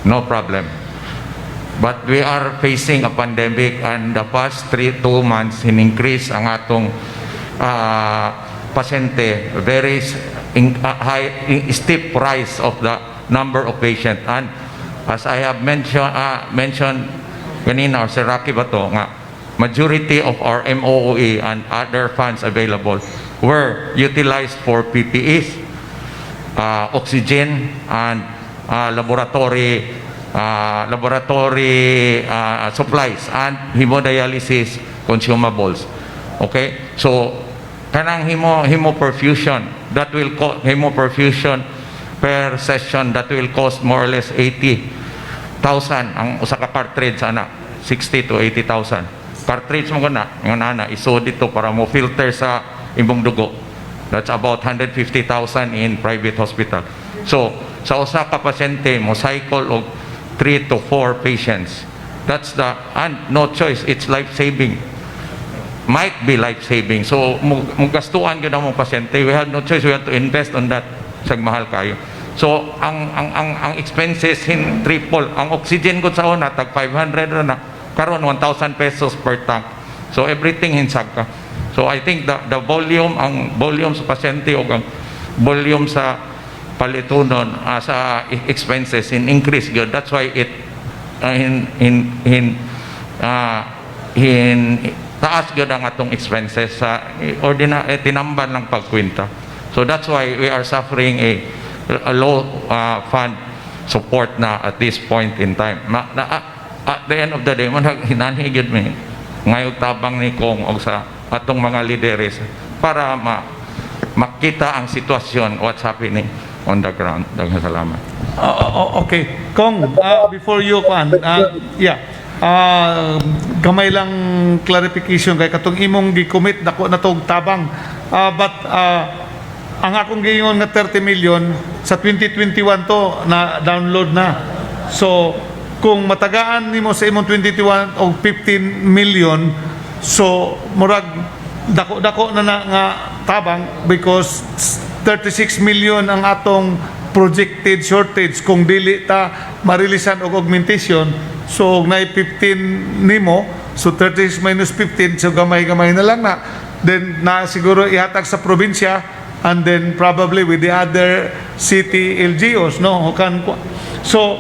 No problem. But we are facing a pandemic and the past 2 months, in-increase ang atong pasyente, very high, steep rise of the number of patients. And as I have mentioned kanina, Sir Rocky ba to, nga, majority of our MOOE and other funds available were utilized for PPEs, oxygen, and laboratory supplies and hemodialysis consumables. Okay? So, kanang hemoperfusion, that will hemoperfusion per session, that will cost more or less 80,000 ang usa ka cartridge ana, 60 to 80,000 cartridge mo na nga isod dito para mo filter sa imong dugo. That's about 150,000 in private hospital. So sa usa ka pasyente mo cycle og 3 to 4 patients. That's the and no choice, it's life saving, might be life saving. So mugastuan gyud ang mga pasyente, we have no choice, we have to invest on that. Sag mahal kayo. So ang expenses hin triple. Ang oxygen ko sa una tag 500 na karon 1,000 pesos per tank. So everything hinsag ka. So I think the volume sa pasyente o ang volume sa palitunon sa expenses in increase good. That's why it taas gyud ang atong expenses sa tinamban lang pagkwenta. So that's why we are suffering a low fund support na at this point in time. At the end of the day, hinanhigid mi ngayong tabang ni Kong o sa atong mga lideres para makita ang sitwasyon, what's happening on the ground. Daghang salamat. Okay. Kong, before you gamay lang clarification kay katong imong gi-commit nako natong tabang. But ang akong giingon nga 30 million sa 2021 to na download na. So kung matagaan nimo sa imong 2021 og 15 million, so murag dako na nga tabang because 36 million ang atong projected shortage kung dili ta marilisan og augmentation. So na 15 nimo, so 36 minus 15, so gamay-gamay na lang na. Then na siguro ihatag sa probinsya and then probably with the other city LGUs, no? So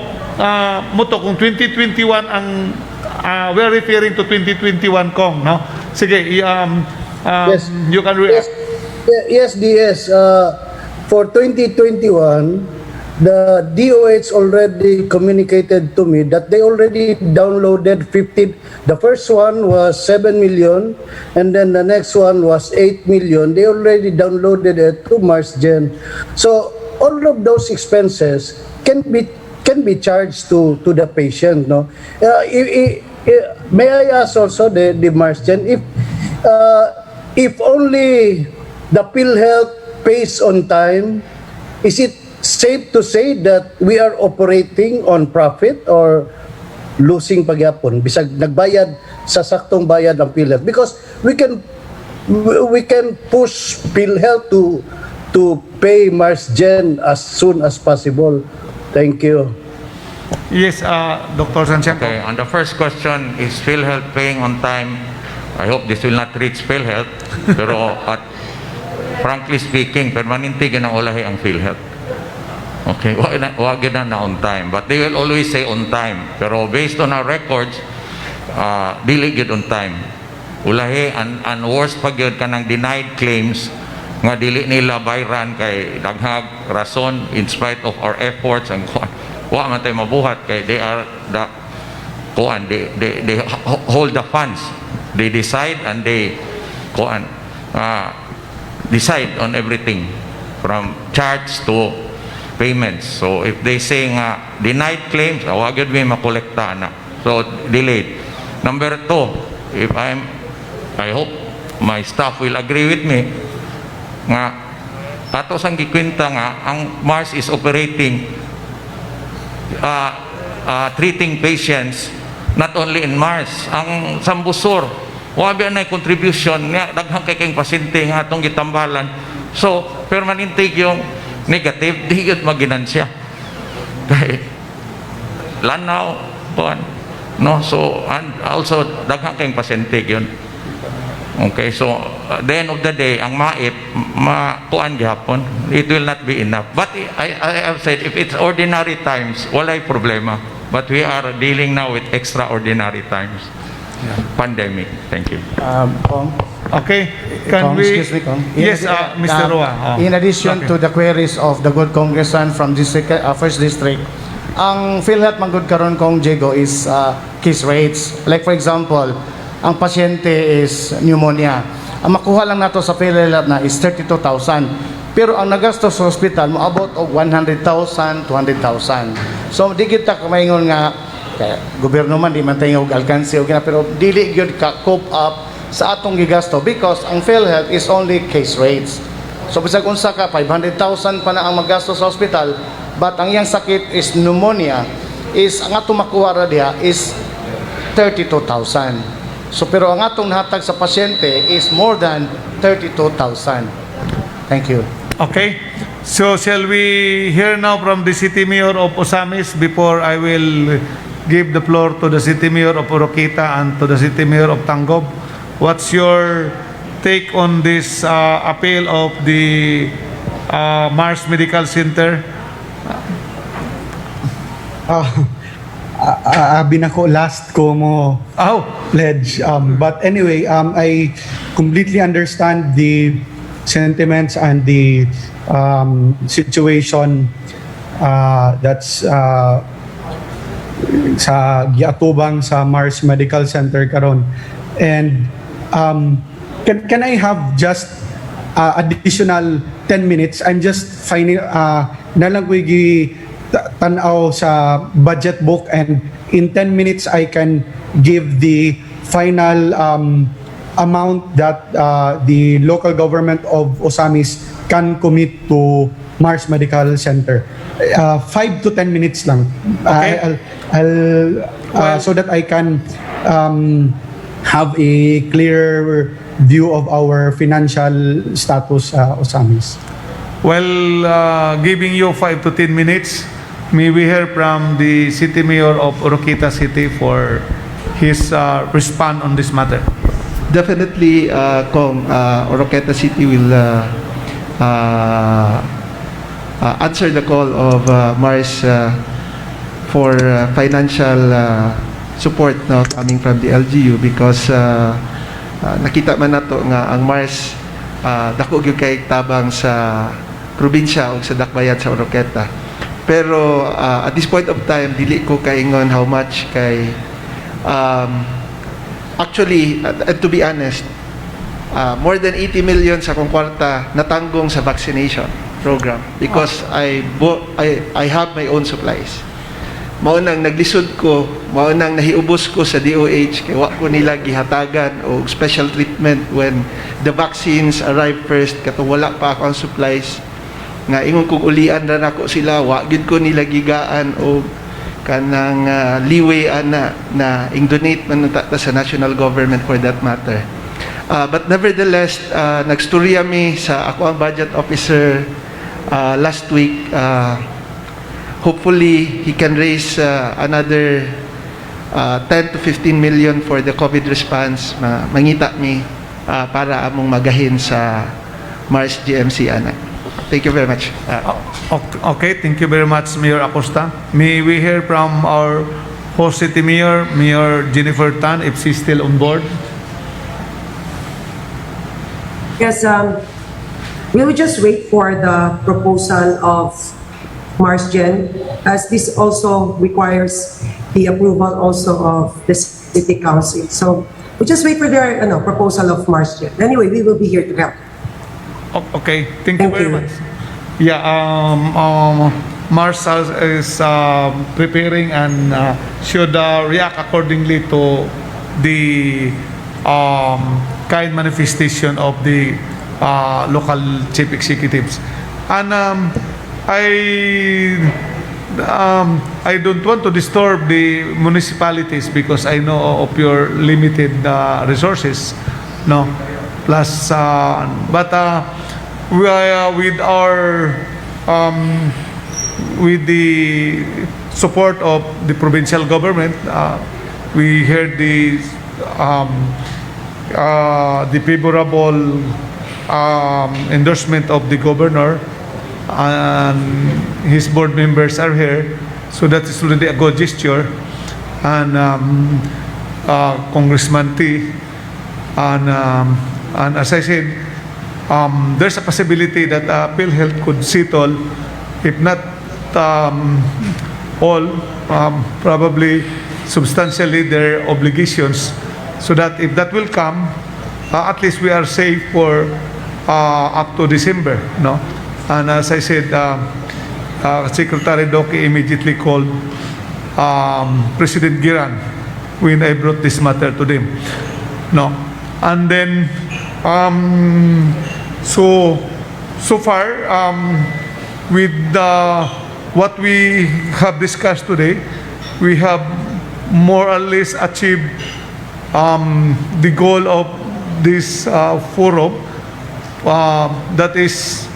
moto kung 2021 ang we're referring to 2021 Kong, no? Sige, Yes. you can react. Yes, DS. For 2021, the DOH already communicated to me that they already downloaded 50. The first one was 7 million, and then the next one was 8 million. They already downloaded it to MarsGen. So all of those expenses can be charged to the patient. No, may I ask also the MarsGen if only the PhilHealth pays on time, is it safe to say that we are operating on profit or losing pagyapon bisag nagbayad sa saktong bayad ang PhilHealth? Because we can push PhilHealth to pay MarsGen as soon as possible. Thank you. Yes, Dr. Santiago. Okay, on the first question, is PhilHealth paying on time? I hope this will not reach PhilHealth. Pero frankly speaking, permanente ginang ulahi ang PhilHealth. Okay, wag na on time. But they will always say on time. Pero based on our records, dili gid on time. Ulahi, and worst pag yun kanang denied claims nga dili nila bayran kay daghag rason in spite of our efforts and wa man tay mabuhat kay they are the they hold the funds. They decide and they decide on everything from charge to payments. So if they say nga denied claims, wa gyud may makolekta na. So delayed. Number 2, I hope my staff will agree with me nga ato sang gikwenta nga ang Mars is operating treating patients not only in Mars, ang Sambusor wabi na contribution nga daghang kay pasyente nga atong gitambalan. So permanente yung negative, di yun maginansya kay lanaw no, so and also daghang kay pasyente yun. Okay, so at the end of the day, ang makuan gihapon, it will not be enough. But I have said, if it's ordinary times, walay problema. But we are dealing now with extraordinary times. Pandemic. Thank you. Okay, can Kong, we... excuse me, Kong. Yes, Mr. Roa. In addition to the queries of the good congressman from district, first district, ang PhilHealth manggod karon kong Diego is case rates. Like for example, ang pasyente is pneumonia. Ang makuha lang nato sa PhilHealth na is 32,000. Pero ang nagastos sa hospital mo about og 100,000, 200,000. So di kita kamaingon nga kaya gobyerno man di man tayo og alkanse og pero dili gyud ka cope up sa atong gigasto because ang PhilHealth is only case rates. So bisag unsa ka 500,000 pa na ang maggasto sa hospital, but ang iyang sakit is pneumonia, is ang atong makuha ra diha is 32,000. So pero ang atong nahatag sa pasyente is more than 32,000. Thank you. Okay. So shall we hear now from the City Mayor of Osamis before I will give the floor to the City Mayor of Oroquita and to the City Mayor of Tangob? What's your take on this appeal of the Mars Medical Center? Binako last ko mo pledge. But anyway, I completely understand the sentiments and the situation that's sa giatubang sa Mars Medical Center karon. And can I have just additional 10 minutes? I'm just finding nalang ko tanaw sa budget book, and in 10 minutes I can give the final amount that the local government of Osamis can commit to Mars Medical Center. 5 to 10 minutes lang. Okay. I'll so that I can have a clear view of our financial status Osamis. Well, giving you 5 to 10 minutes, may we hear from the City Mayor of Oroquita City for his response on this matter. Definitely, Kong, Oroquita City will answer the call of Mars for financial support coming from the LGU because nakita man nato nga ang Mars dako gyud kay tabang sa probinsya o sa dakbayan sa Oroqueta. Pero at this point of time, dili ko kaingon how much kay actually, to be honest, more than 80 million sa kong kwarta natanggong sa vaccination program because I have my own supplies. Mao nang naglisod ko, mao nang nahiubos ko sa DOH kay wa ko nila gihatagan o special treatment when the vaccines arrive first kato wala pa ako ang supplies nga ingon kog ulian ra nako sila wa gid ko nila gigaan o kanang leeway ana na ing-donate man ta sa national government for that matter. But nevertheless, nagstorya mi sa ako ang budget officer last week. Hopefully, he can raise another 10 to 15 million for the COVID response. Mangita mi para among magahin sa Mars GMC anak. Thank you very much. Okay, thank you very much, Mayor Acosta. May we hear from our host city mayor, Mayor Jennifer Tan, if she's still on board? Yes, we will just wait for the proposal of Mars Gen, as this also requires the approval also of the City Council. So we just wait for their proposal of Mars Gen. Anyway, we will be here to help. Okay, thank you very much. Yeah, Mars is preparing and should react accordingly to the kind manifestation of the local chief executives. And I don't want to disturb the municipalities because I know of your limited resources, no. Plus, but we are with our with the support of the provincial government, we heard the favorable endorsement of the governor, and his board members are here, so that is already a good gesture. And Congressman T, and as I said, there's a possibility that PhilHealth could settle, if not all, probably substantially their obligations, so that if that will come, at least we are safe for up to December, no? And as I said, Secretary Doki immediately called President Giran when I brought this matter to them, no? And then so far with what we have discussed today, we have more or less achieved the goal of this forum, that is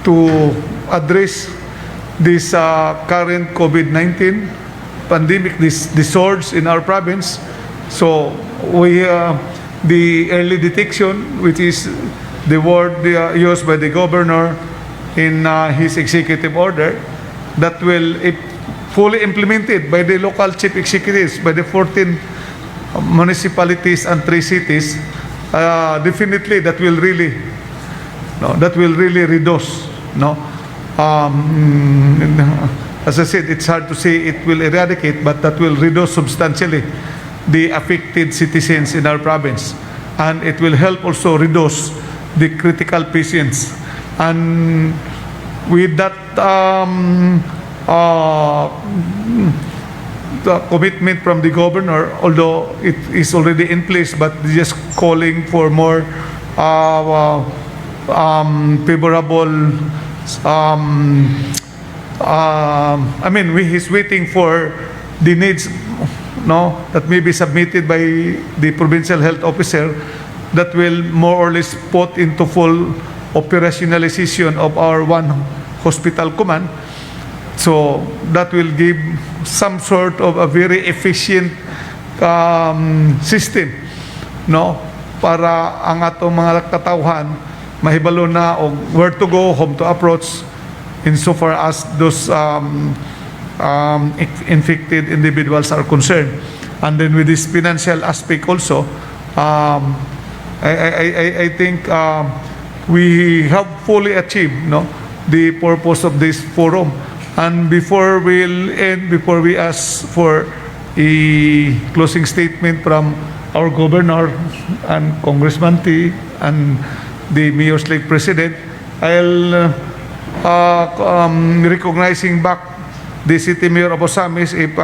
to address this current COVID-19 pandemic, this surge in our province. So we the early detection, which is the word used by the governor in his executive order, that will, if fully implemented by the local chief executives, by the 14 municipalities and 3 cities, definitely that will really reduce, no? As I said, it's hard to say it will eradicate, but that will reduce substantially the affected citizens in our province, and it will help also reduce the critical patients. And with that the commitment from the governor, although it is already in place, but just calling for more favorable, I mean, he's waiting for the needs, no, that may be submitted by the provincial health officer, that will more or less put into full operationalization of our one hospital command. So that will give some sort of a very efficient system, no, para ang atong mga katawhan mahibalo na og where to go, whom to approach, insofar as those infected individuals are concerned. And then with this financial aspect also, I think we have fully achieved, no, the purpose of this forum. And before we'll end, before we ask for a closing statement from our governor and Congressman T and the Mayor's League President, I'll recognizing back the City Mayor of Osamis if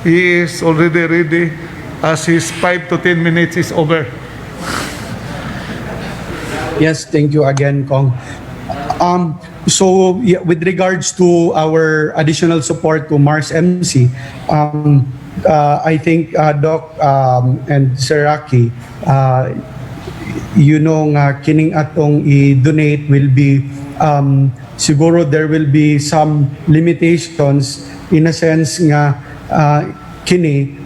he is already ready as his 5 to 10 minutes is over. Yes, thank you again, Kong. So yeah, with regards to our additional support to Mars MC, I think Doc and Sir Rocky, you know nga kining atong i-donate will be siguro there will be some limitations in a sense nga kini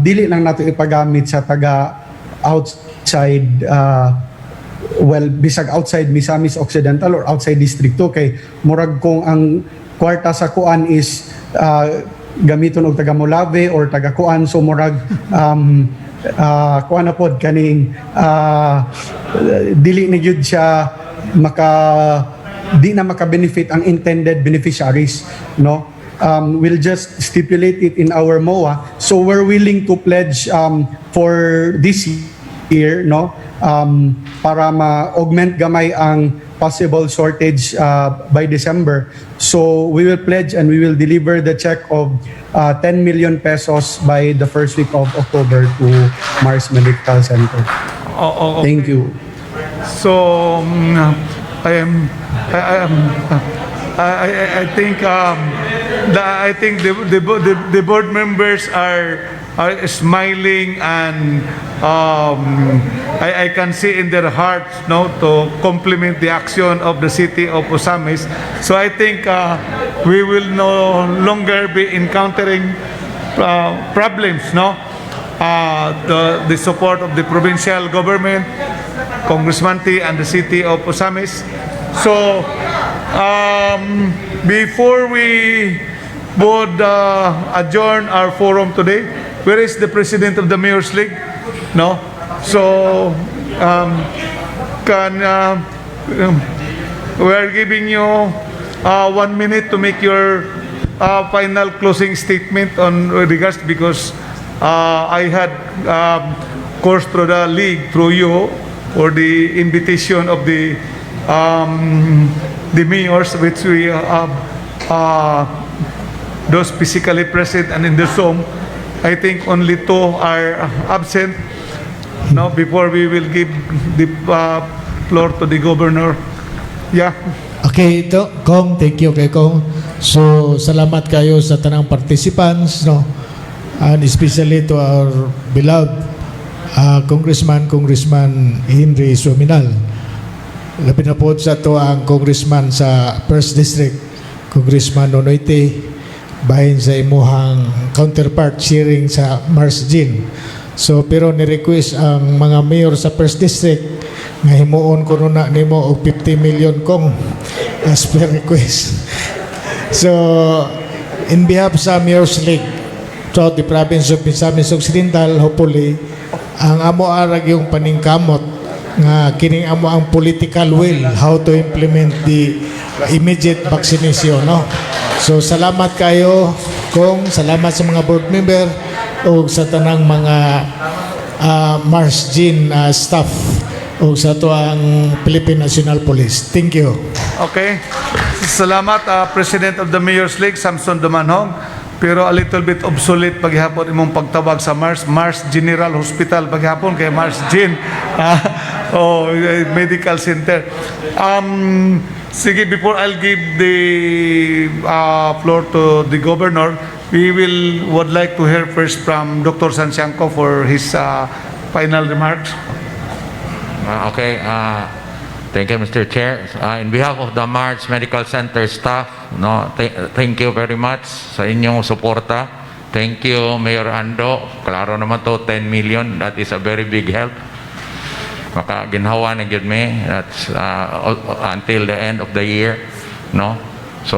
dili lang nato ipagamit sa taga outside well bisag outside Misamis Occidental or outside District 2 kay murag kung ang kwarta sa kuan is gamiton og taga Molave or taga kuan so murag kuan na pod kaning dili na gyud siya di na maka-benefit ang intended beneficiaries, no? We'll just stipulate it in our MOA. So we're willing to pledge for this year, no? Para ma-augment gamay ang possible shortage by December. So we will pledge and we will deliver the check of 10 million pesos by the first week of October to Mars Medical Center. Okay. Thank you. So I think the board members are smiling and I can see in their hearts, no, to compliment the action of the city of Osamis. So I think we will no longer be encountering problems, no. The support of the provincial government, Congressman T, and the city of Osamis. So before we would adjourn our forum today, where is the president of the Mayor's League? No? So we're giving you 1 minute to make your final closing statement on regards because I had course through the league through you or the invitation of the mayors which we those physically present and in the Zoom. I think only 2 are absent. Now before we will give the floor to the governor. Yeah. Okay, ito, Kong, thank you kay Kong. So, salamat kayo sa tanang participants, no? And especially to our beloved Congressman Henry Suminal. Labi na po sa to ang Congressman sa 1st District, Congressman Nonoyte, bahin sa imuhang counterpart sharing sa Mars Jean. So, pero ni-request ang mga mayor sa 1st District nga himuon ko na nimo og 50 million kong as per request. So, in behalf sa Mayor's League throughout the province of Misamis Occidental, hopefully, ang amo arag yung paningkamot nga kining amo ang political will how to implement the immediate vaccination, no? So, salamat kayo, Kong, salamat sa mga board member o sa tanang mga Mars Jean staff o sa to ang Philippine National Police. Thank you. Okay. Salamat, President of the Mayor's League, Samson Dumanhong. Pero a little bit obsolete paghihapon imong pagtawag sa Mars General Hospital paghihapon kay Mars Jean Medical Center. Sige, before I'll give the floor to the governor, we would like to hear first from Dr. Santiago for his final remarks. Okay. Thank you, Mr. Chair. In behalf of the Mars Medical Center staff, no, thank you very much sa inyong suporta. Thank you, Mayor Ando. Klaro naman to, 10 million. That is a very big help. Makaginhawa na gyud me. That's until the end of the year, no. So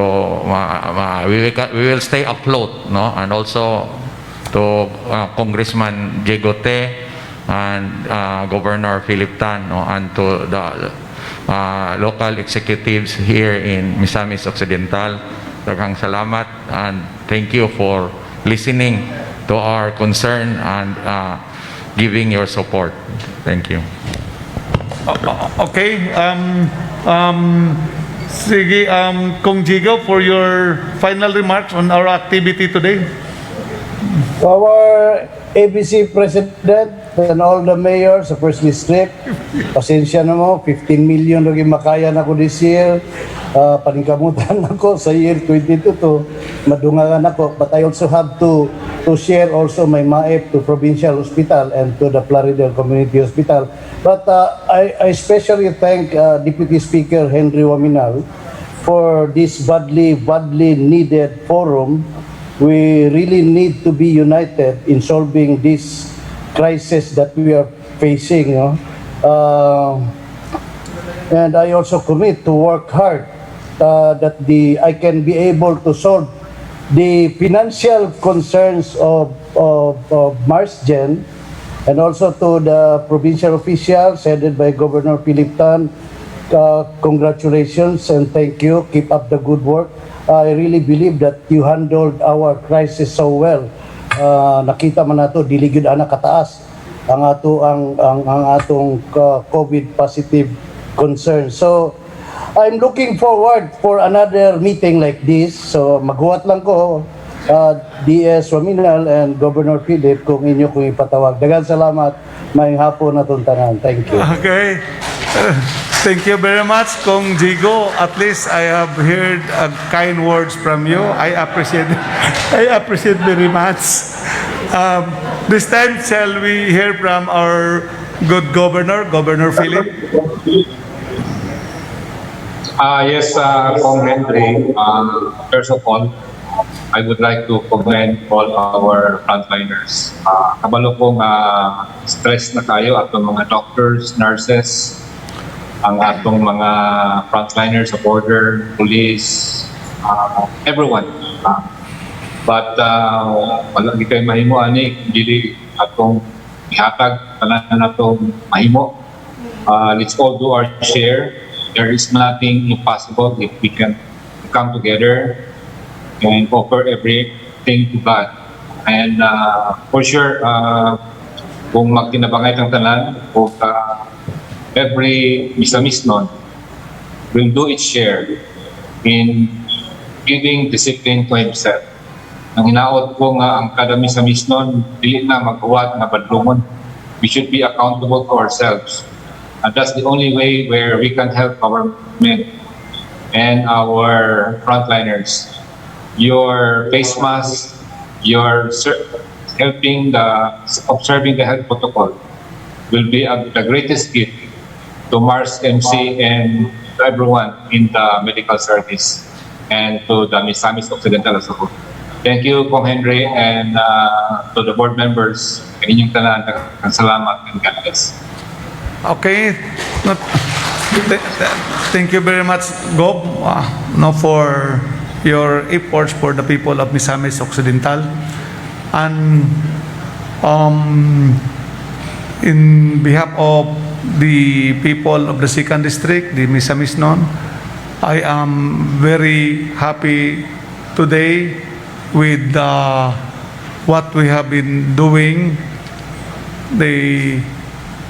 we will stay afloat, no, and also to Congressman Jegote and Governor Philip Tan, no, and to the local executives here in Misamis Occidental, Daghang salamat and thank you for listening to our concern and giving your support. Thank you. Okay. Sige, Kong Jigo, for your final remarks on our activity today. Our ABC President and all the mayors sa First District, pasensya na mo, 15 million lagi makaya na ko this year. Paningkamutan ako sa year 22 to madungangan ako. But I also have to share also my MAEP to Provincial Hospital and to the Plaridel Community Hospital. But I especially thank Deputy Speaker Henry Waminal for this badly needed forum. We really need to be united in solving this crisis that we are facing. And I also commit to work hard that I can be able to solve the financial concerns of Marsgen, and also to the provincial officials headed by Governor Philip Tan. Congratulations and thank you. Keep up the good work. I really believe that you handled our crisis so well. Nakita man nato dili gyud ana kataas ang atong COVID positive concern. So I'm looking forward for another meeting like this. So maghuwat lang ko DS Waminal and Governor Philip kung inyo kong ipatawag. Daghang salamat. Maayong hapon na tanan. Thank you. Okay. Thank you very much, Kong Jigo. At least I have heard kind words from you. I appreciate very much. This time, shall we hear from our good governor, Governor Philip? Yes, Kong Henry. First of all, I would like to commend all our frontliners. Kabalo kong stress na kayo atong mga doctors, nurses, ang atong mga frontliners sa border, police, everyone. But wala gi kay mahimo ani dili atong ihatag tanan natong mahimo. Let's all do our share. There is nothing impossible if we can come together and offer everything to God. And for sure, kung magtinabangay kang tanan, o every misamisnon will do its share in giving discipline to himself. Ang hinaot ko nga ang kada misamisnon, dili na maghuwat na badlungon. We should be accountable to ourselves. And that's the only way where we can help our men and our frontliners. Your face mask, your observing the health protocol will be the greatest gift to Mars MC and to everyone in the medical service and to the Misamis Occidental as a whole. Thank you, Kong Henry, and to the board members. Inyong tanan, salamat and God bless. Okay. Thank you very much, Gob, for your efforts for the people of Misamis Occidental. And in behalf of the people of the 2nd District, the Misamisnon, I am very happy today with what we have been doing,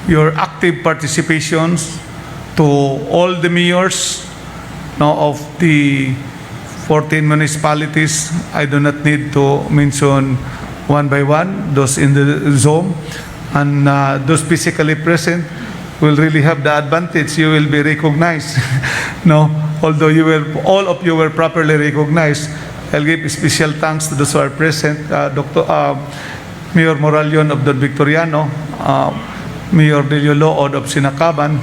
your active participations to all the mayors of the 14 municipalities. I do not need to mention one by one, those in the Zoom, and those physically present will really have the advantage. You will be recognized. Although all of you were properly recognized. I'll give special thanks to those who are present. Mayor Moralion of Don Victoriano, Mayor Delio Lood of Sinakaban,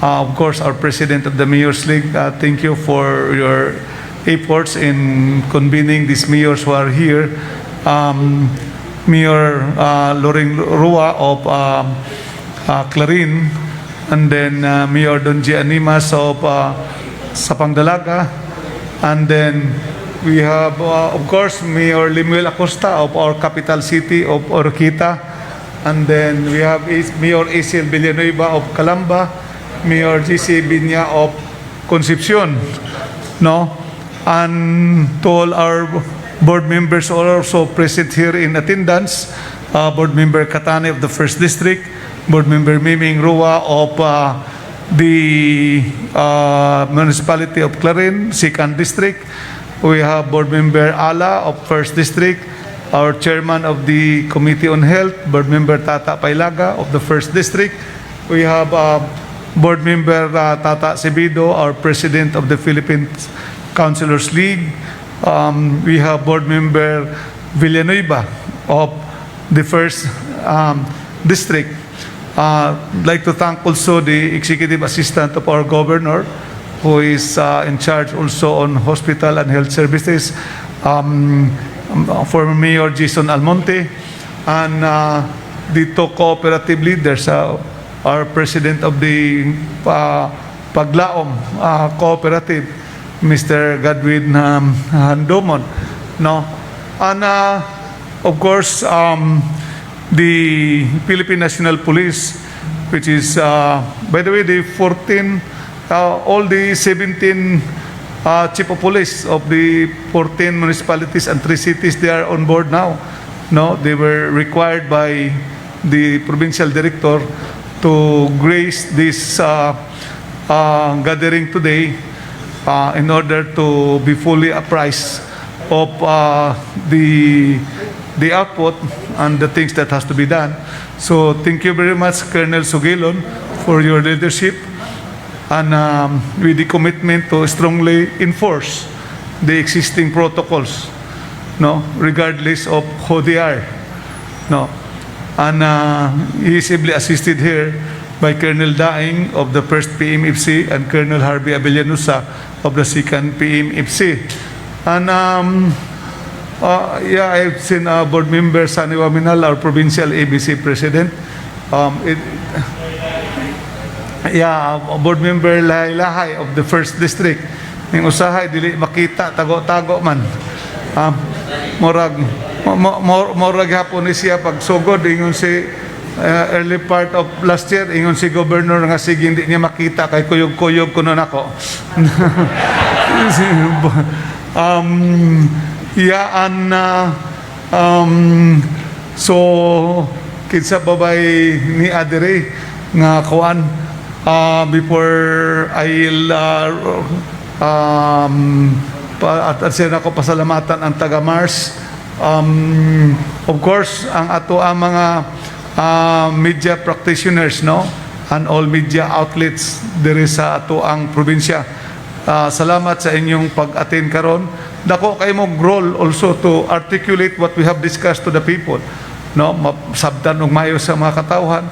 of course our President of the Mayors League. Thank you for your efforts in convening these mayors who are here. Mayor Loring Rua of Clarin, and then Mayor Don G. Animas of Sapangdalaga, and then we have of course Mayor Limuel Acosta of our capital city of Oroquita, and then we have Mayor Acel Villanueva of Calamba, Mayor GC Binya of Concepcion, and to all our board members who are also present here in attendance, Board Member Katane of the 1st District, Board Member Miming Rua of the Municipality of Clarin, 2nd District. We have Board Member Ala of 1st District, our Chairman of the Committee on Health, Board Member Tata Pailaga of the 1st District. We have Board Member Tata Sebido, our President of the Philippines Councilors League. We have Board Member Villanueva of the 1st District. I'd like to thank also the Executive Assistant of our Governor, who is in charge also on hospital and health services, former Mayor Jason Almonte, and the two cooperative leaders, our President of the Paglaom Cooperative, Mr. Godwin Handomon. No? And of course, the Philippine National Police, which is, by the way, the 14, all the 17 chief of police of the 14 municipalities and 3 cities, they are on board now. No, they were required by the provincial director to grace this gathering today in order to be fully apprised of the output and the things that has to be done. So thank you very much, Colonel Sugilon, for your leadership and with the commitment to strongly enforce the existing protocols, no, regardless of who they are, no. And he is ably assisted here by Colonel Daing of the 1st PMFC and Colonel Harvey Abellanusa of the 2nd PMFC. And I've seen Board Member Sani Waminal, our Provincial ABC President. Board Member Lahay of the 1st District. Yung usahay, dili makita, tago-tago man. Morag hapon ni siya pagsugod, ingon si early part of last year, ingon si Governor nga sige hindi niya makita, kay kuyog-kuyog kuno nako. So kinsa babay ni Adere nga kuan before I'll at siya nako pasalamatan ang taga Mars. Of course ang ato ang mga media practitioners, no, and all media outlets diri sa ato ang probinsya. Salamat sa inyong pag-attend karon. Dako kay mo role also to articulate what we have discussed to the people, no, sabtan og mayo sa mga katawhan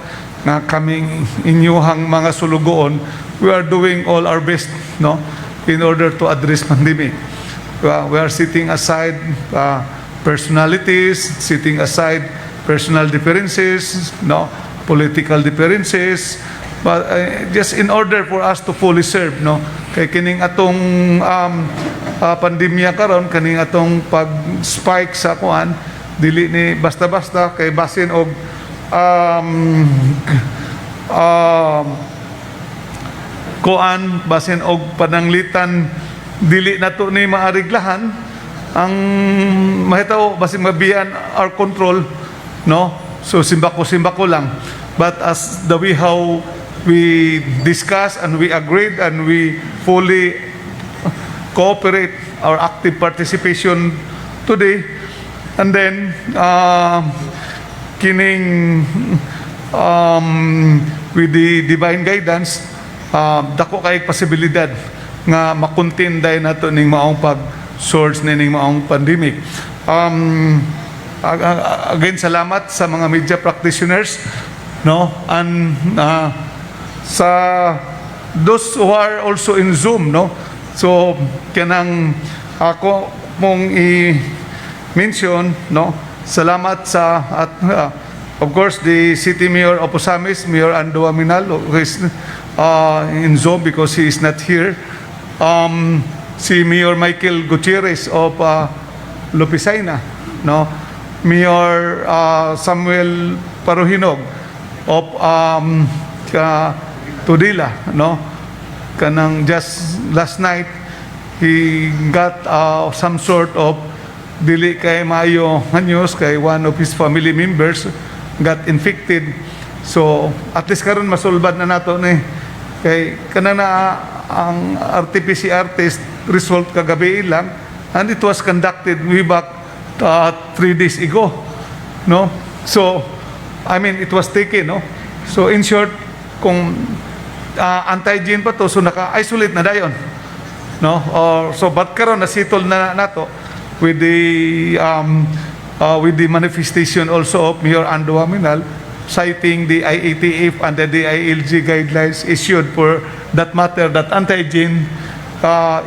nga kaming inyuhang mga sulugoon. We are doing all our best, no, in order to address pandemic. We are setting aside personalities, setting aside personal differences, no, political differences, but just in order for us to fully serve, no, kay kining atong pandemya karon, kaning atong pag-spike sa kuan, dili ni basta-basta kay basin og kuan, basin og pananglitan, dili nato ni maariglahan ang mahitaw basin mabiyan our control, no, so simbako lang, but as the way how we discuss and we agreed and we fully cooperate our active participation today, and then kining with the divine guidance, dako kay posibilidad nga makontain day nato ning maong pag-source ning maong pandemic. Again, salamat sa mga media practitioners, no, and sa those who are also in Zoom, no. So kanang ako mong i-mention, no, salamat sa at of course the City Mayor of Osamis, Mayor Ando Aminal, who is in Zoom because he is not here. Si Mayor Michael Gutierrez of Lupisaina, no, Mayor Samuel Paruhinog of Tudela, no, kanang just last night he got some sort of dili kay maayo nga news kay one of his family members got infected. So at least karon masulbad na nato ni kay kanana ang RT-PCR test result kagabi lang, and it was conducted way back 3 days ago, no? So I mean it was taken, no? So in short, kung antigen pa to, so naka-isolate na dayon, no? Or so but karon nasitol na nato with the manifestation also of Mayor Ando Aminal, citing the IATF and the DILG guidelines issued for that matter, that antigen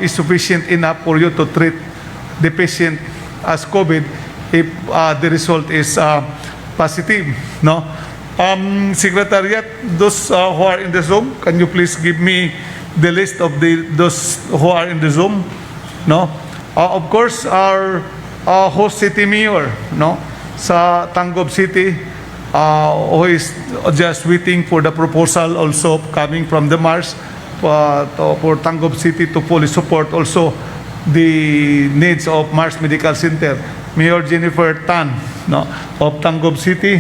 is sufficient enough for you to treat the patient as COVID if the result is positive, no? Secretariat, those who are in the Zoom, can you please give me the list of those who are in the Zoom, no? Of course, our host city mayor, no, sa Tangub City, who is just waiting for the proposal also coming from the MARS for Tangub City to fully support also the needs of MARS Medical Center. Mayor Jennifer Tan, no, of Tangub City.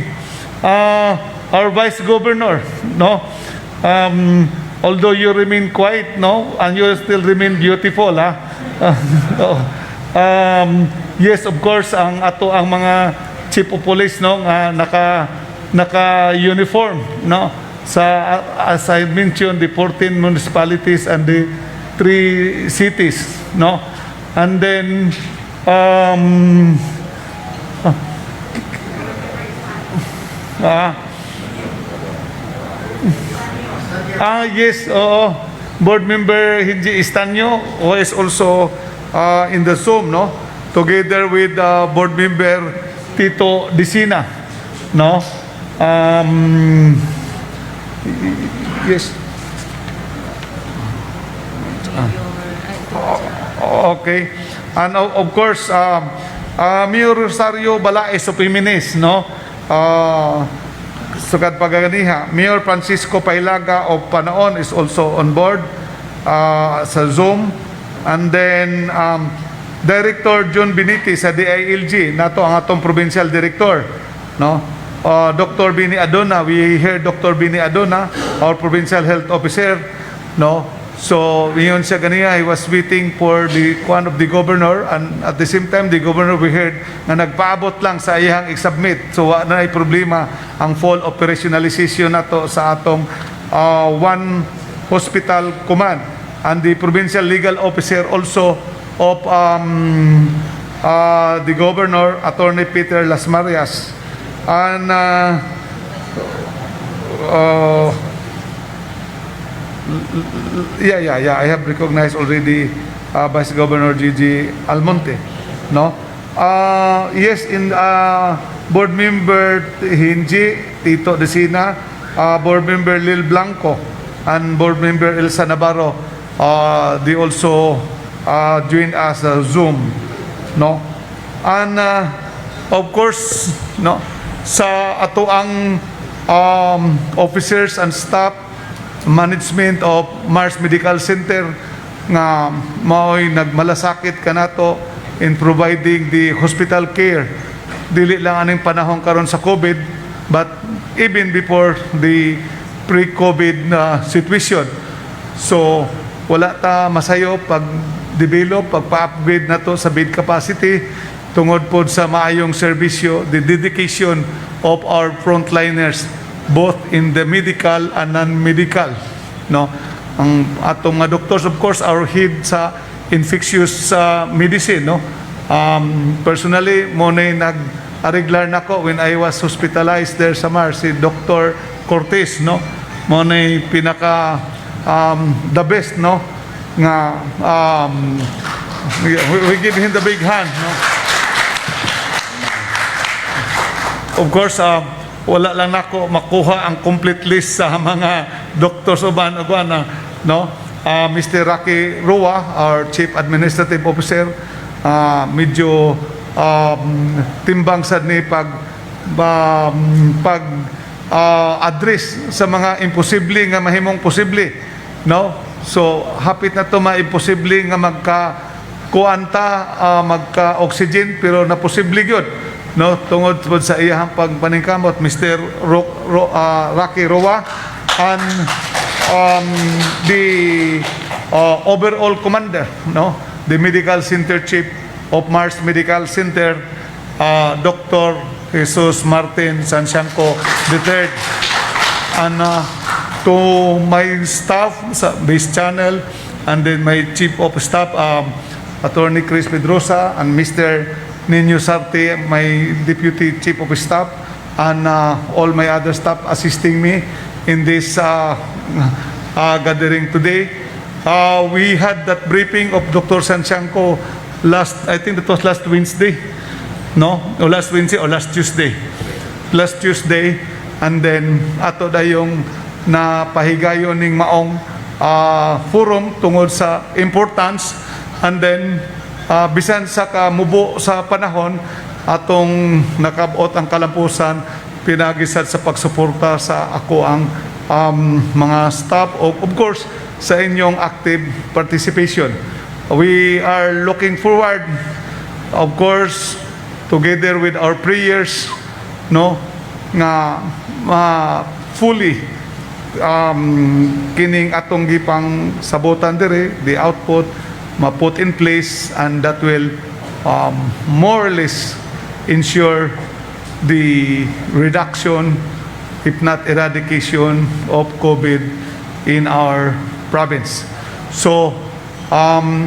Our Vice Governor, no, although you remain quiet, no, and you still remain beautiful, ha? Yes, of course, ang mga chief of police, no, naka uniform, no, sa as I mentioned, the 14 municipalities and the 3 cities, no, and then yes, Board Member Hinji Istanyo, who is also in the Zoom, no, together with Board Member Tito Disina, no. Yes. Okay. And of course, Mayor Rosario Balaes of Jimenez, no. Sugad pagaganiha. Mayor Francisco Pailaga of Panaon is also on board sa Zoom. And then Director John Beniti sa DILG, nato ang atong provincial director, no. Dr. Bini Adona, we hear Dr. Bini Adona, our provincial health officer, no. So yun siya ganiya, he was waiting for the one of the governor, and at the same time the governor, we heard na nagpaabot lang sa iyang i-submit. So na ay problema ang full operationalization nato sa atong one hospital command, and the provincial legal officer also of the governor, Attorney Peter Las Marias, and yeah, I have recognized already Vice Governor Gigi Almonte, no. Yes, in Board Member Hinji, Tito Desina, Board Member Lil Blanco, and Board Member Elsa Navarro, they also joined us Zoom, no. And of course, no, sa ato ang officers and staff, management of Mars Medical Center nga mao'y nagmalasakit kanato in providing the hospital care, dili lang aning panahon karon sa COVID, but even before the pre-COVID situation. So wala ta masayo pag-develop, pagpa-upgrade nato sa bed capacity tungod pod sa maayong serbisyo, the dedication of our frontliners both in the medical and non-medical, no. Ang atong mga doctors, of course, our head sa infectious medicine, no. Personally, mo na nag-regular na ko when I was hospitalized there sa Mars, si Dr. Cortez, no. Mo na pinaka the best, no, nga we give him the big hand, no. Of course, wala lang nako makuha ang complete list sa mga doctors uban, no. Mr. Rocky Roa, our Chief Administrative Officer, medyo timbang sad ni address sa mga imposible nga mahimong posible, no. So hapit na to maimposible nga magka-kuanta, magka-oxygen, pero naposible yun. No, tungod po sa iyang pagpaningkamot, Mr. Rocky Roa, and the overall commander, no, the medical center chief of Mars Medical Center, Dr. Jesus Martin Santiago III, and to my staff sa base channel, and then my chief of staff, Attorney Chris Pedrosa, and Mr. Nino Sarte, my deputy chief of staff, and all my other staff assisting me in this gathering today. We had that briefing of Dr. Santiago I think it was last Wednesday, no? O last Wednesday or last Tuesday. Last Tuesday, and then ato dayong napahigayon ning maong forum tungod sa importance, and then bisan sa kamubo sa panahon atong nakabot ang kalampusan, pinagisad sa pagsuporta sa ako ang mga staff, of course sa inyong active participation. We are looking forward, of course, together with our prayers, no, nga fully kining atong gipang sabotan dire, the output ma-put in place, and that will more or less ensure the reduction, if not eradication, of COVID in our province. So,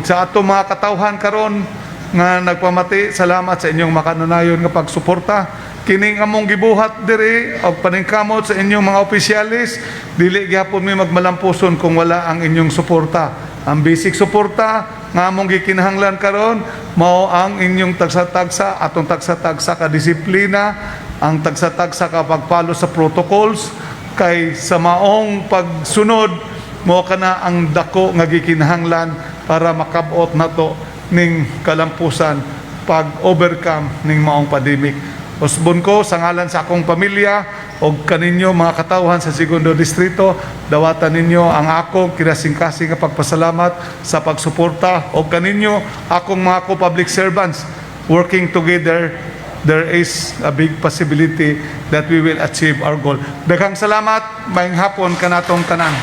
sa atong mga katawhan karon nga nagpamati, salamat sa inyong makananayon nga pagsuporta. Kining among gibuhat diri og paningkamot sa inyong mga opisyalis, dili gyapon mi magmalampuson kung wala ang inyong suporta. Ang basic suporta nga among gikinahanglan karon mao ang inyong tagsa-tagsa, atong tagsa-tagsa ka disiplina, ang tagsa-tagsa ka pagpalo sa protocols, kay sa maong pagsunod mo kana ang dako nga gikinahanglan para makabot nato ning kalampusan pag-overcome ning maong pandemic. Usbon ko sa ngalan sa akong pamilya o kaninyo mga katawhan sa Segundo Distrito, dawatan ninyo ang akong kinasingkasing nga pagpasalamat sa pagsuporta, o kaninyo akong mga co-public servants. Working together, there is a big possibility that we will achieve our goal. Daghang salamat, maayong hapon kanatong tanan.